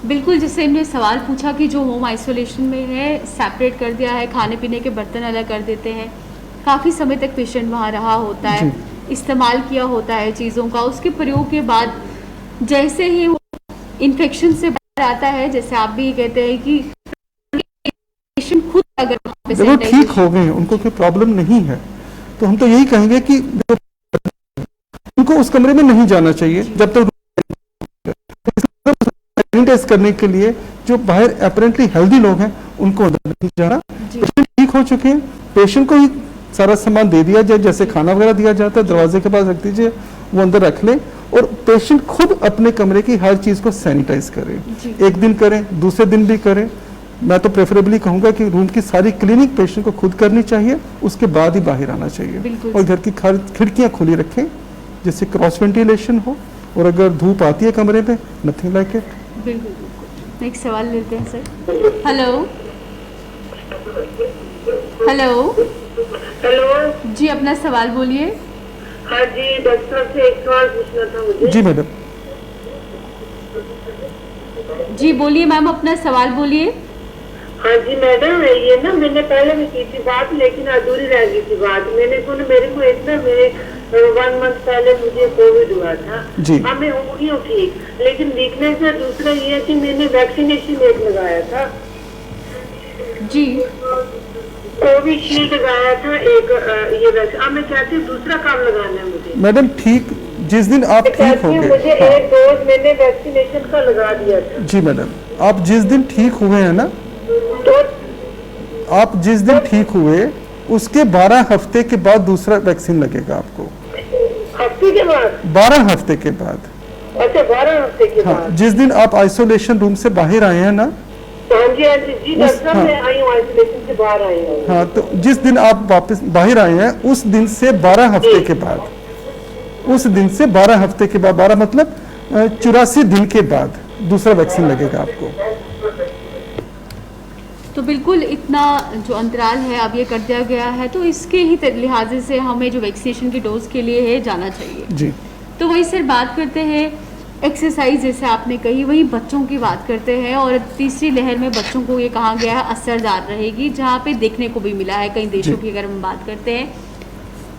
Speaker 1: बिल्कुल, जिससे इन्होंने सवाल पूछा कि जो होम आइसोलेशन में है, सेपरेट कर दिया है, खाने पीने के बर्तन अलग कर देते हैं, काफ़ी समय तक पेशेंट वहाँ रहा होता है, इस्तेमाल किया होता है चीज़ों का, उसके प्रयोग के बाद जैसे ही वो इन्फेक्शन से बाहर आता है, जैसे आप भी कहते हैं कि पेशेंट खुद अगर
Speaker 2: वो ठीक हो गए, उनको कोई प्रॉब्लम नहीं है, तो हम तो यही कहेंगे कि उनको उस कमरे में नहीं जाना चाहिए जब तक सैनिटाइज करने के लिए जो बाहर अपरेंटली हेल्दी लोग हैं उनको अंदर नहीं जाना। पेशेंट ठीक हो चुके हैं, पेशेंट को ही सारा सामान दे दिया जाए, जैसे खाना वगैरह दिया जाता है, दरवाजे के पास रख दीजिए, वो अंदर रख लें, और पेशेंट खुद अपने कमरे की हर चीज को सैनिटाइज करें। एक दिन करें, दूसरे दिन भी करें। मैं तो प्रेफरेबली कहूंगा कि रूम की सारी क्लीनिंग पेशेंट को खुद करनी चाहिए, उसके बाद ही बाहर आना चाहिए, और घर की खिड़कियां खुली रखें जिससे क्रॉस वेंटिलेशन हो, और अगर धूप आती है कमरे में, नथिंग लाइक इट।
Speaker 1: बिल्कुल। नेक्स्ट सवाल लेते हैं सर। हेलो जी, अपना सवाल बोलिए।
Speaker 7: हाँ जी, डॉक्टर साहब से एक सवाल पूछना था मुझे।
Speaker 2: जी मैडम।
Speaker 1: जी बोलिए मैम, अपना सवाल बोलिए।
Speaker 7: हाँ जी मैडम, ये ना मैंने पहले भी की थी बात, लेकिन अधूरी रह गई थी बात। मेरे को इतना मेरे 1 मंथ पहले मुझे कोविड हुआ था
Speaker 2: जी।
Speaker 7: अब मैं हो गई हूँ ठीक, लेकिन वीकनेस है दूसरा ये है कि मैंने वैक्सीनेशन एक लगाया था
Speaker 1: जी।
Speaker 7: कोविशील्ड लगाया था एक, ये वैक्सीन। अब मैं चाहती हूँ दूसरा काम लगाना है मुझे।
Speaker 2: मैडम ठीक, जिस दिन आप
Speaker 7: मैं
Speaker 2: ठीक
Speaker 7: चाहती हूँ
Speaker 2: होंगे,
Speaker 7: मुझे
Speaker 2: हाँ,
Speaker 7: एक डोज मैंने वैक्सीनेशन का लगा दिया था।
Speaker 2: जी मैडम, आप जिस दिन ठीक हुए हैं ना,
Speaker 7: तो
Speaker 2: आप जिस दिन ठीक हुए उसके 12 हफ्ते के बाद दूसरा वैक्सीन लगेगा आपको।
Speaker 7: हफ्ते के बाद?
Speaker 2: 12 हफ्ते के बाद।
Speaker 7: अच्छा 12 हफ्ते के
Speaker 2: हाँ,
Speaker 7: बाद।
Speaker 2: जिस दिन आप आइसोलेशन रूम से बाहर आए हैं ना,
Speaker 7: हाँ जी जी डॉक्टर साहब,
Speaker 2: हाँ।
Speaker 7: मैं आई हूँ आइसोलेशन से बाहर आई हूँ।
Speaker 2: हाँ, तो जिस दिन आप वापस बाहर आए हैं उस दिन से 12 हफ्ते के बाद, उस दिन से 12 हफ्ते के बाद, 12 मतलब 84 दिन के बाद दूसरा वैक्सीन लगेगा आपको।
Speaker 1: तो बिल्कुल इतना जो अंतराल है अब ये कर दिया गया है, तो इसके ही लिहाजे से हमें जो वैक्सीनेशन की डोज के लिए है जाना चाहिए
Speaker 2: जी।
Speaker 1: तो वही सर बात करते हैं एक्सरसाइज, जैसे आपने कही वही बच्चों की बात करते हैं। और तीसरी लहर में बच्चों को ये कहा गया है असरदार रहेगी, जहाँ पे देखने को भी मिला है कई देशों की अगर हम बात करते हैं,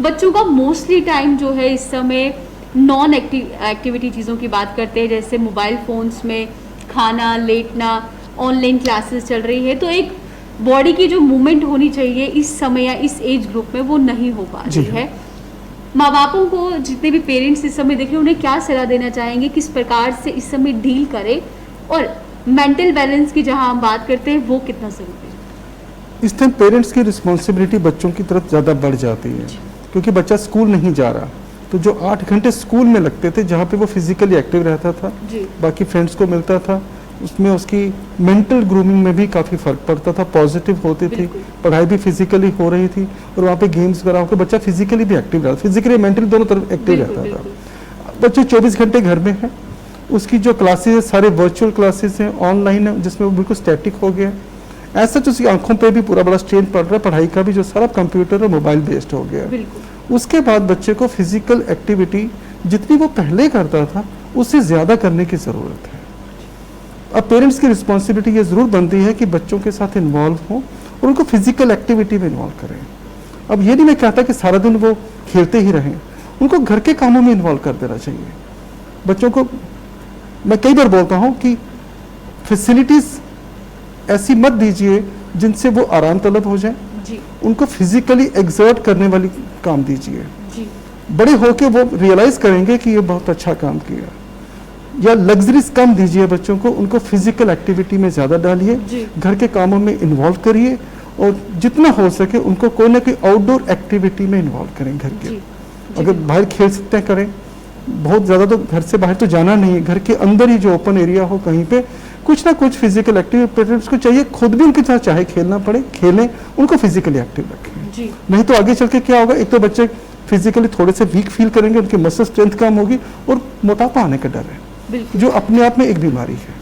Speaker 1: बच्चों का मोस्टली टाइम जो है इस समय नॉन एक्टिविटी चीज़ों की बात करते हैं, जैसे मोबाइल फ़ोन्स में खाना, लेटना, ऑनलाइन क्लासेस चल रही है, तो एक बॉडी की जो मूवमेंट होनी चाहिए इस समय या इस एज ग्रुप में वो नहीं हो पा रही है। माँ बापों को, जितने भी पेरेंट्स इस समय देख रहे हैं, उन्हें क्या सलाह देना चाहेंगे, किस प्रकार से इस समय डील करें, और मेंटल बैलेंस की जहाँ हम बात करते हैं वो कितना ज़रूरी है?
Speaker 2: इस टाइम पेरेंट्स की रिस्पॉन्सिबिलिटी बच्चों की तरफ ज़्यादा बढ़ जाती है, क्योंकि बच्चा स्कूल नहीं जा रहा। तो जो 8 घंटे स्कूल में लगते थे, जहाँ पे वो फिजिकली एक्टिव रहता था, बाकी फ्रेंड्स को मिलता था, उसमें उसकी मेंटल ग्रूमिंग में भी काफ़ी फ़र्क पड़ता था, पॉजिटिव होती थी, पढ़ाई भी फिजिकली हो रही थी, और वहाँ पे गेम्स वगैरह होकर बच्चा फिजिकली भी एक्टिव रहता, फिजिकली मेंटली दोनों तरफ एक्टिव रहता था। बच्चे 24 घंटे घर में हैं, उसकी जो क्लासेज है सारे वर्चुअल क्लासेस हैं, ऑनलाइन है, जिसमें वो बिल्कुल स्टैटिक हो गया। ऐसा जो उसकी आंखों पे भी पूरा बड़ा स्ट्रेन पड़ रहा है, पढ़ाई का भी जो सारा कंप्यूटर और मोबाइल बेस्ड हो गया। उसके बाद बच्चे को फिजिकल एक्टिविटी जितनी वो पहले करता था उससे ज़्यादा करने की ज़रूरत है। अब पेरेंट्स की रिस्पॉन्सिबिलिटी ये ज़रूर बनती है कि बच्चों के साथ इन्वॉल्व हों और उनको फिजिकल एक्टिविटी में इन्वॉल्व करें। अब ये नहीं मैं कहता कि सारा दिन वो खेलते ही रहें, उनको घर के कामों में इन्वॉल्व कर देना चाहिए। बच्चों को मैं कई बार बोलता हूँ कि फैसिलिटीज़ ऐसी मत दीजिए जिनसे वो आराम तलब हो जाए, उनको फिजिकली एग्जर्ट करने वाली काम दीजिए। बड़े होके वो रियलाइज करेंगे कि ये बहुत अच्छा काम किया। या लग्जरीज कम दीजिए बच्चों को, उनको फिजिकल एक्टिविटी में ज़्यादा डालिए, घर के कामों में इन्वॉल्व करिए, और जितना हो सके उनको कोई ना कोई आउटडोर एक्टिविटी में इन्वॉल्व करें घर के। अगर बाहर खेल सकते हैं करें, बहुत ज़्यादा तो घर से बाहर तो जाना नहीं है, घर के अंदर ही जो ओपन एरिया हो कहीं पे कुछ ना कुछ फिजिकल एक्टिविटी पेरेंट्स को चाहिए, खुद भी उनके साथ चाहे खेलना पड़े खेलें, उनको फिजिकली एक्टिव रखें। नहीं तो आगे चल के क्या होगा, एक तो बच्चे फिजिकली थोड़े से वीक फील करेंगे, उनकी मसल स्ट्रेंथ कम होगी और मोटापा आने का डर है, जो अपने आप में एक बीमारी है।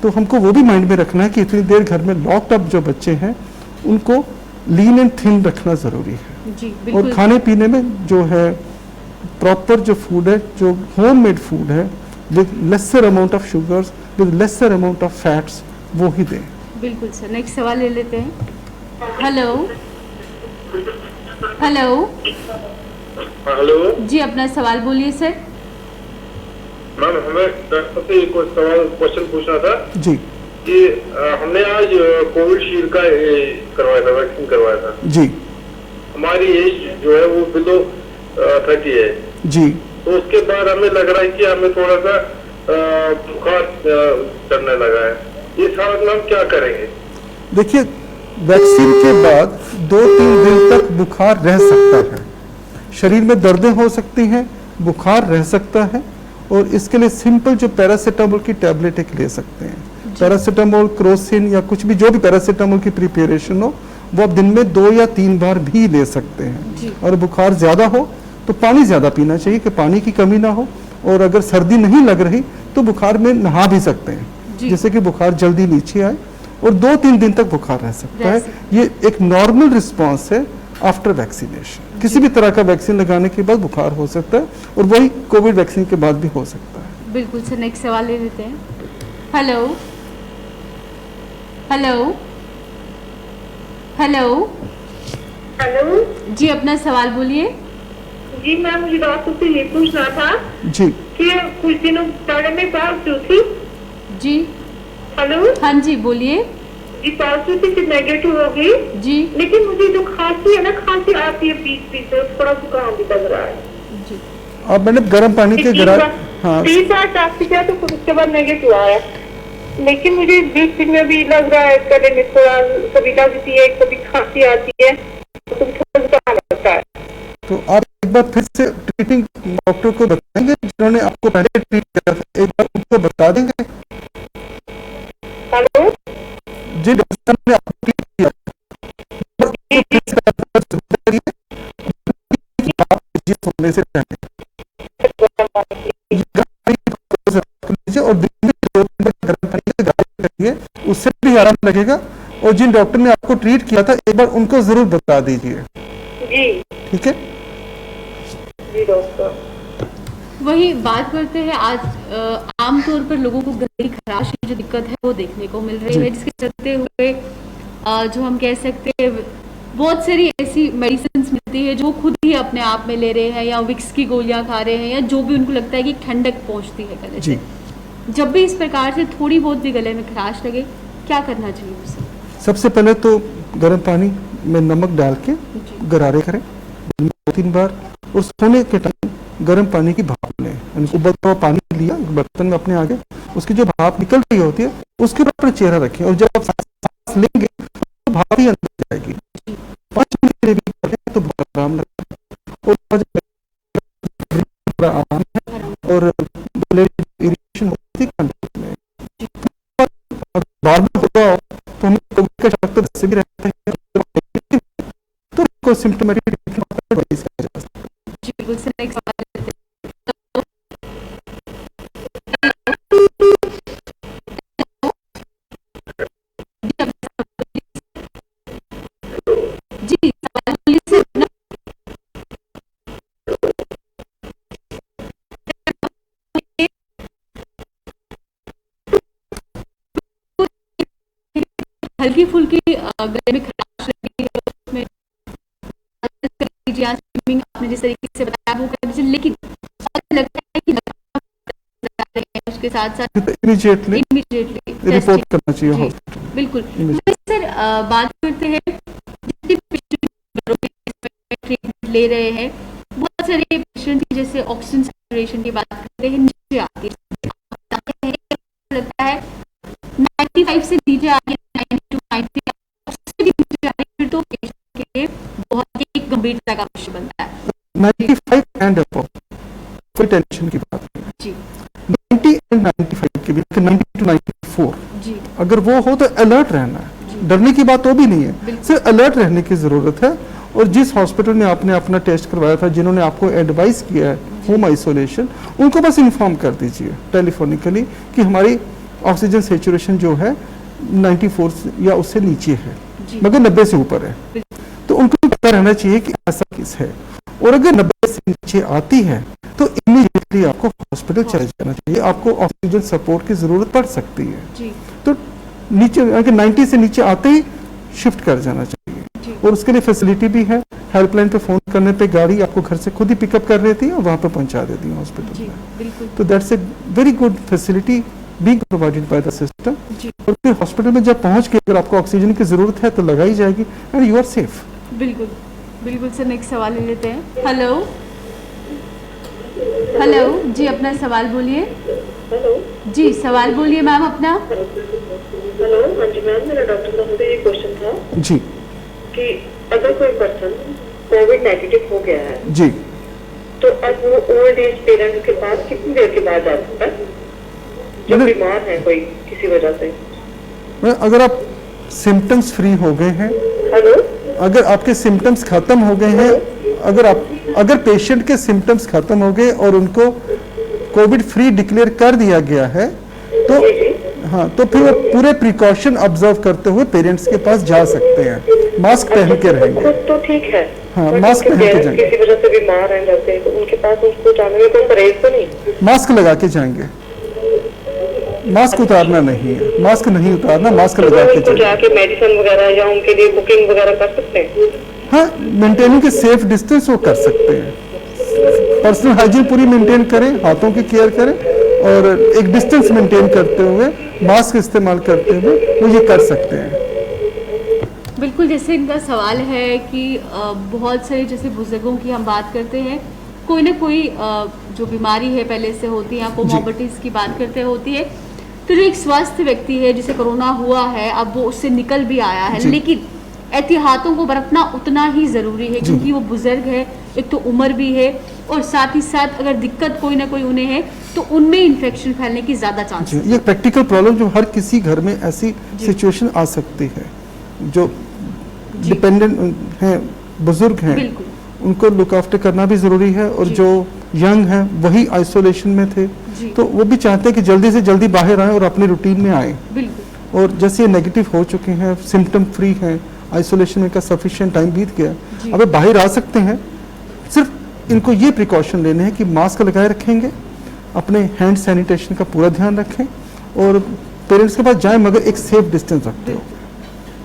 Speaker 2: तो हमको वो भी माइंड में रखना है कि इतनी देर घर में लॉक्ड अप जो बच्चे हैं उनको लीन एंड थिन रखना ज़रूरी है। और खाने पीने में जो है प्रॉपर जो फूड है, जो होममेड फूड है with lesser amount of sugars, with lesser amount of fats, वो ही दें।
Speaker 1: बिल्कुल सर। नेक्स्ट सवाल ले लेते हैं। हेलो हेलो
Speaker 3: हेलो
Speaker 1: जी, अपना सवाल बोलिए सर।
Speaker 3: मैम, हमें डॉक्टर से एक क्वेश्चन पूछना था
Speaker 2: जी
Speaker 3: कि हमने आज कोविशील्ड का करवाया था, वैक्सीन करवाया था
Speaker 2: जी।
Speaker 3: हमारी एज जो है वो बिलो 30 है
Speaker 2: जी।
Speaker 3: तो उसके बाद हमें लग रहा है कि हमें थोड़ा सा बुखार चढ़ने लगा है। इस हालत में हम क्या करेंगे?
Speaker 2: देखिए, वैक्सीन के बाद 2-3 दिन तक बुखार रह सकता है, शरीर में दर्दें हो सकती हैं, बुखार रह सकता है, और इसके लिए सिंपल जो पैरासीटामोल की टैबलेट एक ले सकते हैं। पैरासीटामोल, क्रोसिन या कुछ भी जो भी पैरासीटामोल की प्रिपरेशन हो वो आप दिन में 2 या 3 बार भी ले सकते हैं। और बुखार ज़्यादा हो तो पानी ज़्यादा पीना चाहिए कि पानी की कमी ना हो, और अगर सर्दी नहीं लग रही तो बुखार में नहा भी सकते हैं, जिससे कि बुखार जल्दी नीचे आए, और 2-3 दिन तक बुखार रह सकता है। ये एक नॉर्मल रिस्पॉन्स है आफ्टर वैक्सीनेशन। किसी भी तरह का वैक्सीन लगाने के बाद बुखार हो सकता है, और वही कोविड वैक्सीन के बाद भी हो सकता है।
Speaker 1: बिल्कुल सर। नेक्स्ट सवाल ले लेते हैं। हेलो हेलो हेलो
Speaker 7: हेलो
Speaker 1: जी, अपना सवाल बोलिए।
Speaker 7: जी मैम, मुझे डॉक्टर से ये पूछना था
Speaker 2: जी
Speaker 7: कि कुछ दिनों पहले मैं पॉजिटिव थी।
Speaker 1: जी
Speaker 7: हेलो
Speaker 1: हाँ जी, बोलिए।
Speaker 7: जी पॉजिटिव थी, फिर नेगेटिव हो गई।
Speaker 1: जी
Speaker 7: लेकिन मुझे जो खांसी है ना, खांसी आती है बीच बीच में, थोड़ा जुकाम भी लग रहा है।
Speaker 1: जी
Speaker 2: आप मैंने गर्म पानी के गिरा, हाँ
Speaker 7: 3 बार टेस्ट किया तो फिर उसके बाद नेगेटिव आया। लेकिन मुझे बीच बीच में भी लग रहा है, गले में थोड़ा कभी लगती है, कभी खांसी आती है, तो थोड़ा जुकाम लगता है।
Speaker 2: तो आप एक बार फिर से ट्रीटिंग डॉक्टर को बताएंगे जिन्होंने आपको पहले ट्रीट किया था, एक बार उनको बता देंगे।
Speaker 7: हेलो
Speaker 2: जी डॉक्टर ने आपको ट्रीट किया, सोने से पहले और दिन में 2 दिन गर्म पानी से गार्गल करिए, उससे भी आराम लगेगा। और जिन डॉक्टर ने आपको ट्रीट किया था एक बार उनको जरूर बता दीजिए,
Speaker 7: जी
Speaker 2: ठीक है?
Speaker 7: जी डॉक्टर।
Speaker 1: वही बात करते हैं आज। आमतौर पर लोगों को गले की खराश की जो दिक्कत है वो देखने को मिल रही है, जिसके चलते हुए जो हम कह सकते हैं बहुत सारी ऐसी मेडिसिन मिलती है जो खुद ही अपने आप में ले रहे हैं, या विक्स की गोलियां खा रहे हैं, या जो भी उनको लगता है कि ठंडक पहुंचती है गले से। जब भी इस प्रकार से थोड़ी बहुत भी गले में खराश लगे, क्या करना चाहिए उसे? सबसे
Speaker 2: पहले तो गर्म पानी में नमक डाल के गरारे करें 2-3 बार, और सोने के टाइम गर्म पानी की भाप लें। उबलता हुआ पानी लिया बर्तन में अपने आगे, उसकी जो भाप निकल रही होती है उसके ऊपर चेहरा रखें, और जब आप सांस लेंगे तो भाप ही अंदर जाएगी। 5 मिनट के लिए भी करें तो बहुत आराम लगेगा, और आराम है, और इरिटेशन होती है बार बार होगा तो हमें कोविड का शक तो वैसे भी रहता है, तो उसको सिम्टोमेटिक एडवाइस किया जा सकता है।
Speaker 1: जी बिल्कुल सर, नेक्स्ट सवाल लेते हैं। जी सवाल बोलिए सर। हल्की फुल्की गले में खराश लगी है, उसमें स्विमिंग आपने जिस तरीके से बताया वो कर दीजिए, लेकिन लगता है कि उसके साथ साथ
Speaker 2: इमीडिएटली रिपोर्ट करना चाहिए हॉस्पिटल।
Speaker 1: बिल्कुल। सर बात करते हैं जितने ट्रीटमेंट ले रहे हैं, बहुत सारे पेशेंट जैसे ऑक्सीजन सैचुरेशन की बात करते हैं नीचे आती है, लगता है 95 से नीचे आ गया, 92, 90 उससे भी नीचे आ गया, फिर तो पेशेंट के लिए बहुत ही गंभीरता का विषय बनता है।
Speaker 2: 95 एंड अबव कोई टेंशन की बात नहीं
Speaker 1: जी।
Speaker 2: 90 एंड 95 के बीच 90 to 94
Speaker 1: जी
Speaker 2: अगर वो हो तो अलर्ट रहना है, डरने की बात वो भी नहीं है, सिर्फ अलर्ट रहने की जरूरत है। और जिस हॉस्पिटल में आपने अपना टेस्ट करवाया था, जिन्होंने आपको एडवाइस किया है होम आइसोलेशन, उनको बस इन्फॉर्म कर दीजिए टेलीफोनिकली कि हमारी ऑक्सीजन सेचुरेशन जो है 94 या उससे नीचे है, मगर 90 से ऊपर है, तो उनको पता रहना चाहिए कि ऐसा किस है। और अगर 90 से नीचे आती है तो इमीडिएटली आपको हॉस्पिटल चले जाना चाहिए, आपको ऑक्सीजन सपोर्ट की जरूरत पड़ सकती है
Speaker 1: जी।
Speaker 2: तो नीचे अगर 90 से नीचे आते ही शिफ्ट कर जाना चाहिए। और उसके लिए फैसिलिटी भी है, हेल्पलाइन पे फोन करने पे गाड़ी आपको घर से खुद ही पिकअप कर देती है और वहां पे पहुंचा देती है हॉस्पिटल में। तो that's a very good facility being provided by the system. और फिर हॉस्पिटल में जब पहुंच के अगर आपको ऑक्सीजन की जरूरत है तो लगाई जाएगी एंड यू आर सेफ।
Speaker 1: बिल्कुल बिल्कुल सर, नेक्स्ट सवाल ले लेते हैं। हेलो हेलो जी, अपना सवाल बोलिए।
Speaker 7: हेलो
Speaker 1: जी सवाल बोलिए मैम अपना।
Speaker 7: हेलो हाँ जी मैम, मेरा डॉक्टर साहब से ये क्वेश्चन था
Speaker 2: जी
Speaker 7: कि अगर कोई पर्सन कोविड नेगेटिव हो गया है
Speaker 2: जी,
Speaker 7: तो अब वो ओल्ड एज पेरेंट्स के पास कितनी देर के बाद आ सकता है, जो बीमार है कोई किसी वजह से?
Speaker 2: अगर आप सिम्टम्स फ्री हो गए हैं,
Speaker 7: हेलो
Speaker 2: अगर आपके सिम्टम्स खत्म हो गए हैं, अगर पेशेंट के सिम्टम्स खत्म हो गए और उनको कोविड फ्री डिक्लेयर कर दिया गया है तो हाँ, तो फिर वो पूरे प्रिकॉशन ऑब्जर्व करते हुए पेरेंट्स के पास जा सकते हैं, मास्क पहन के रहेंगे।
Speaker 7: खुद तो ठीक है,
Speaker 2: हाँ, मास्क पहन के जाएंगे,
Speaker 7: किसी वजह से बीमार हैं जाते हैं तो उनके पास उसको जाने में कोई परहेज तो नहीं?
Speaker 2: मास्क लगा के जाएंगे। मास्क उतारना नहीं है, मास्क नहीं उतारना, मास्क लगा के
Speaker 7: उनको
Speaker 2: चलिए।
Speaker 7: जाके मेडिसिन वगैरह या उनके लिए बुकिंग वगैरह कर सकते हैं?
Speaker 2: हाँ, मेंटेनिंग के सेफ डिस्टेंस वो कर सकते हैं। पर्सनल हाइजीन पूरी मेंटेन करें, हाथों की केयर करें और एक डिस्टेंस मेंटेन करते हुए, मास्क इस्तेमाल करते हुए वो ये कर सकते हैं।
Speaker 1: बिल्कुल, जैसे इनका सवाल है कि बहुत सारे जैसे बुजुर्गों की हम बात करते हैं, कोई ना कोई जो बीमारी है पहले से होती है, कोमोर्बिडिटीज की बात करते होती है, तो जो एक स्वस्थ व्यक्ति है जिसे कोरोना हुआ है, अब वो उससे निकल भी आया है, लेकिन एहतियातों को बरतना उतना ही ज़रूरी है क्योंकि वो बुजुर्ग है, एक तो उम्र भी है और साथ ही साथ अगर दिक्कत कोई ना कोई उन्हें है तो उनमें इन्फेक्शन फैलने की ज़्यादा चांस है।
Speaker 2: ये प्रैक्टिकल प्रॉब्लम जो हर किसी घर में ऐसी सिचुएशन आ सकती है, जो डिपेंडेंट हैं, बुजुर्ग हैं,
Speaker 1: बिल्कुल
Speaker 2: उनको लुक आफ्टर करना भी ज़रूरी है और जो यंग हैं वही आइसोलेशन में थे, तो वो भी चाहते हैं कि जल्दी से जल्दी बाहर आएँ और अपने रूटीन में आएँ।
Speaker 1: बिल्कुल।
Speaker 2: और जैसे ये नेगेटिव हो चुके हैं, सिम्टम फ्री हैं, आइसोलेशन में का सफिशिएंट टाइम बीत गया, अब बाहर आ सकते हैं। सिर्फ इनको ये प्रिकॉशन लेने हैं कि मास्क लगाए रखेंगे, अपने हैंड सैनिटेशन का पूरा ध्यान रखें और पेरेंट्स के पास जाएं मगर एक सेफ डिस्टेंस रखते हो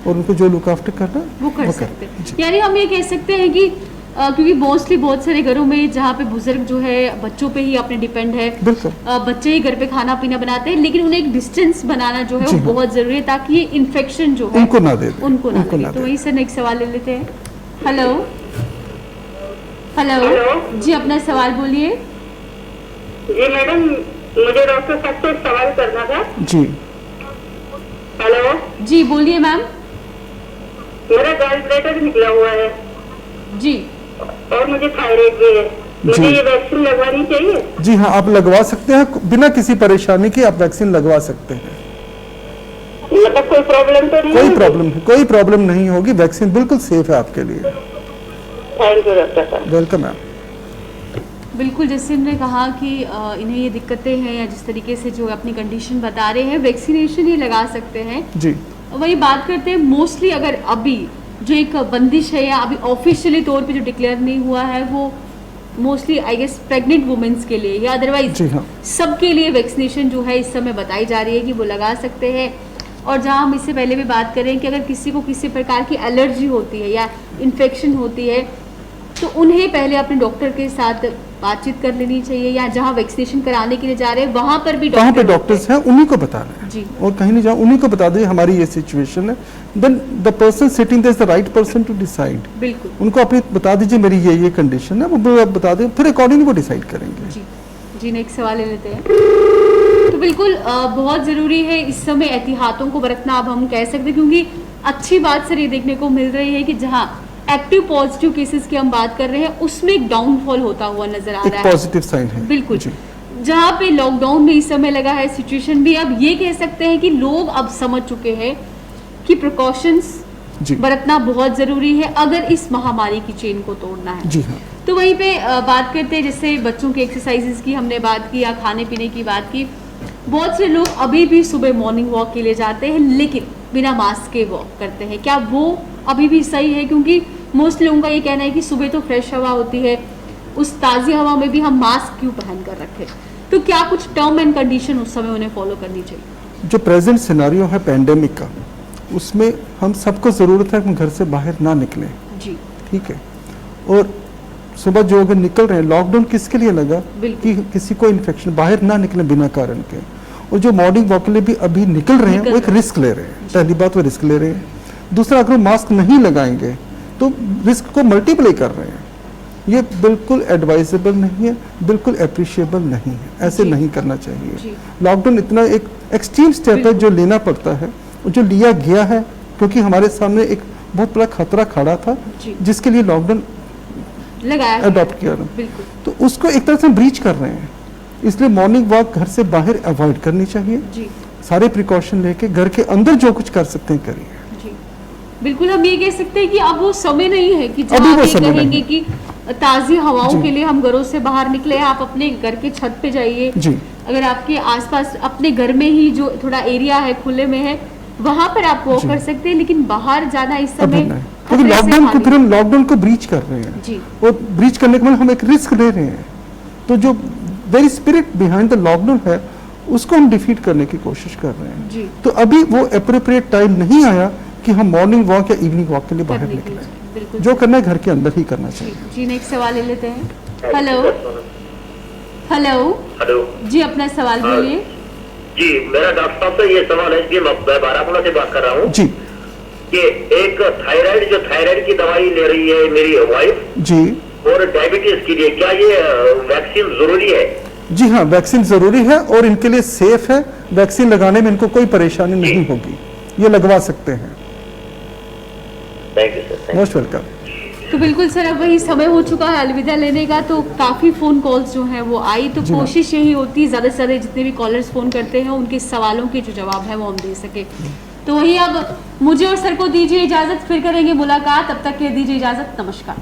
Speaker 2: और उनको जो लुक आफ्टर करना
Speaker 1: वो कर सकते हैं। यानी हम ये कह सकते हैं कि क्योंकि मोस्टली बहुत सारे घरों में जहाँ पे बुजुर्ग जो है बच्चों पे ही अपने डिपेंड है,
Speaker 2: बिल्कुल
Speaker 1: बच्चे ही घर पे खाना पीना बनाते हैं, लेकिन उन्हें एक डिस्टेंस बनाना जो है वो बहुत जरूरी है ताकि ये इन्फेक्शन जो है
Speaker 2: उनको ना दे दे,
Speaker 1: उनको ना दे। तो वहीं से नेक्स्ट सवाल ले लेते हैं। हेलो हेलो जी, अपना सवाल बोलिए।
Speaker 7: जी मैडम, मुझे डॉक्टर साहब से सवाल करना था।
Speaker 2: जी
Speaker 7: हेलो
Speaker 1: जी बोलिए मैम।
Speaker 7: मेरा गैलब्लैडर निकला हुआ है
Speaker 1: जी
Speaker 7: और मुझे थायराइड भी है, मुझे ये वैक्सीन लगवानी चाहिए?
Speaker 2: जी हाँ, आप लगवा सकते हैं, बिना किसी परेशानी के आप वैक्सीन लगवा सकते हैं।
Speaker 7: मतलब कोई प्रॉब्लम तो नहीं?
Speaker 2: कोई प्रॉब्लम नहीं होगी, वैक्सीन बिल्कुल सेफ है आपके लिए।
Speaker 7: थैंक यू डॉक्टर साहब।
Speaker 2: Welcome ma'am.
Speaker 1: बिल्कुल, जैसे हमने कहा कि इन्हें ये दिक्कतें हैं या जिस तरीके से जो अपनी कंडीशन बता रहे हैं, वैक्सीनेशन ही लगा सकते हैं
Speaker 2: जी।
Speaker 1: वही बात करते हैं मोस्टली अगर अभी जो एक बंदिश है या अभी ऑफिशियली तौर पे जो डिक्लेयर नहीं हुआ है वो mostly I guess pregnant womens के लिए या अदरवाइज सबके लिए वैक्सीनेशन जो है इस समय बताई जा रही है कि वो लगा सकते हैं। और जहाँ हम इससे पहले भी बात करें कि अगर किसी को किसी प्रकार की एलर्जी होती है या इन्फेक्शन होती है तो उन्हें पहले अपने डॉक्टर के साथ बातचीत कर लेनी चाहिए, या जहाँ वैक्सीनेशन कराने के लिए जा रहे हैं वहाँ पर भी
Speaker 2: डॉक्टर्स हैं, उन्हीं को बताना है
Speaker 1: जी।
Speaker 2: और कहीं नहीं जाओ, उन्हीं को बता दें हमारी ये सिचुएशन है, then the person sitting there is the right person to decide.
Speaker 1: बिल्कुल,
Speaker 2: उनको अपनी बता दीजिए मेरी ये कंडीशन है, वो बता दें, फिर अकॉर्डिंगली वो डिसाइड करेंगे।
Speaker 1: जी जी। नेक्स्ट सवाल ले लेते हैं। तो बिल्कुल बहुत ज़रूरी है इस समय एहतियातों को बरतना, अब हम कह सकते हैं क्योंकि अच्छी बात सर ये देखने को मिल रही है कि जहाँ एक्टिव पॉजिटिव केसेस की हम बात कर रहे हैं उसमें एक डाउनफॉल होता हुआ नजर आ रहा है,
Speaker 2: पॉजिटिव साइन है।
Speaker 1: बिल्कुल, जहाँ पे लॉकडाउन में इस समय लगा है सिचुएशन भी अब ये कह सकते हैं कि लोग अब समझ चुके हैं कि प्रिकॉशंस बरतना बहुत जरूरी है अगर इस महामारी की चेन को तोड़ना है।
Speaker 2: जी हाँ।
Speaker 1: तो वहीं पे बात करते हैं जैसे बच्चों की एक्सरसाइजेस की हमने बात की या खाने पीने की बात की, बहुत से लोग अभी भी सुबह मॉर्निंग वॉक के लिए जाते हैं लेकिन बिना मास्क के वॉक करते हैं, क्या वो अभी भी सही है? क्योंकि मोस्ट लोगों का ये कहना है कि सुबह तो फ्रेश हवा होती है, उस ताज़ी हवा में भी हम मास्क क्यों पहन कर रखें? तो क्या कुछ टर्म एंड कंडीशन उस समय उन्हें फॉलो करनी चाहिए?
Speaker 2: जो प्रेजेंट सिनेरियो है पैंडेमिक का, उसमें हम सबको ज़रूरत है कि हम घर से बाहर ना निकलें जी, ठीक है। और सुबह जो अगर निकल रहे हैं, लॉकडाउन किसके लिए लगा कि किसी को इन्फेक्शन, बाहर ना निकले बिना कारण के। और जो मॉर्निंग वॉक के लिए भी अभी निकल रहे हैं वो एक रिस्क ले रहे हैं, पहली बात वो रिस्क ले रहे हैं। दूसरा, अगर मास्क नहीं लगाएंगे तो रिस्क को मल्टीप्लाई कर रहे हैं। ये बिल्कुल एडवाइजेबल नहीं है, बिल्कुल अप्रिशिएबल नहीं है, ऐसे नहीं करना चाहिए। लॉकडाउन इतना एक एक्सट्रीम स्टेप है जो लेना पड़ता है, जो लिया गया है क्योंकि हमारे सामने एक बहुत बड़ा खतरा खड़ा था जिसके लिए लॉकडाउन अडॉप्ट किया। तो उसको एक तरह से ब्रीच कर रहे हैं, इसलिए मॉर्निंग वॉक घर से बाहर अवॉइड करनी चाहिए। सारे प्रिकॉशन लेके घर के अंदर जो कुछ कर सकते हैं करिए।
Speaker 1: बिल्कुल, हम ये कह सकते हैं कि अब वो समय नहीं है कि जब आप ये कहेंगे कि ताज़ी हवाओं के लिए हम घरों से बाहर निकले। आप अपने घर के छत पे जाइए, अगर आपके आसपास अपने घर में ही जो थोड़ा एरिया है खुले में है वहां पर आप वॉक कर सकते हैं, लेकिन बाहर जाना इस समय
Speaker 2: क्योंकि लॉकडाउन को फिर हम लॉकडाउन को ब्रीच कर रहे हैं और ब्रीच करने के बाद हम एक रिस्क ले रहे हैं। तो जो very spirit behind the lockdown है उसको हम डिफीट करने की कोशिश कर रहे हैं।
Speaker 1: जी।
Speaker 2: तो अभी वो अप्रोप्रिएट टाइम नहीं आया कि हम मॉर्निंग वॉक या इवनिंग वॉक के लिए बाहर
Speaker 1: करने के लिए,
Speaker 2: निकलें।
Speaker 1: बिल्कुल
Speaker 2: जो करना है घर के अंदर ही करना चाहिए।
Speaker 1: जी। नेक्स्ट सवाल ले लेते हैं। हेलो हेलो
Speaker 3: हेलो
Speaker 1: जी, अपना सवाल बोलिए।
Speaker 3: जी, मेरा डॉक्टर साहब से ये सवाल है कि मैं बारामूला से बात कर रहा हूँ
Speaker 2: जी
Speaker 3: कि एक थायराइड की दवाई ले रही है मेरी वाइफ
Speaker 2: जी
Speaker 3: और डायबिटीज के लिए, क्या ये वैक्सीन जरूरी है?
Speaker 2: जी हाँ, वैक्सीन जरूरी है और इनके लिए सेफ है। वैक्सीन लगाने में इनको कोई परेशानी नहीं होगी, ये लगवा सकते हैं।
Speaker 3: Thank you sir.
Speaker 2: Most welcome.
Speaker 1: तो बिल्कुल सर, अब वही समय हो चुका है अलविदा लेने का। तो काफ़ी फ़ोन कॉल्स जो हैं वो आई, तो
Speaker 2: जी मैम।
Speaker 1: कोशिश यही होती है ज़्यादा से ज़्यादा जितने भी कॉलर्स फ़ोन करते हैं उनके सवालों के जो जवाब है वो हम दे सके। तो वही अब मुझे और सर को दीजिए इजाज़त, फिर करेंगे मुलाकात। तब तक के दीजिए इजाज़त, नमस्कार।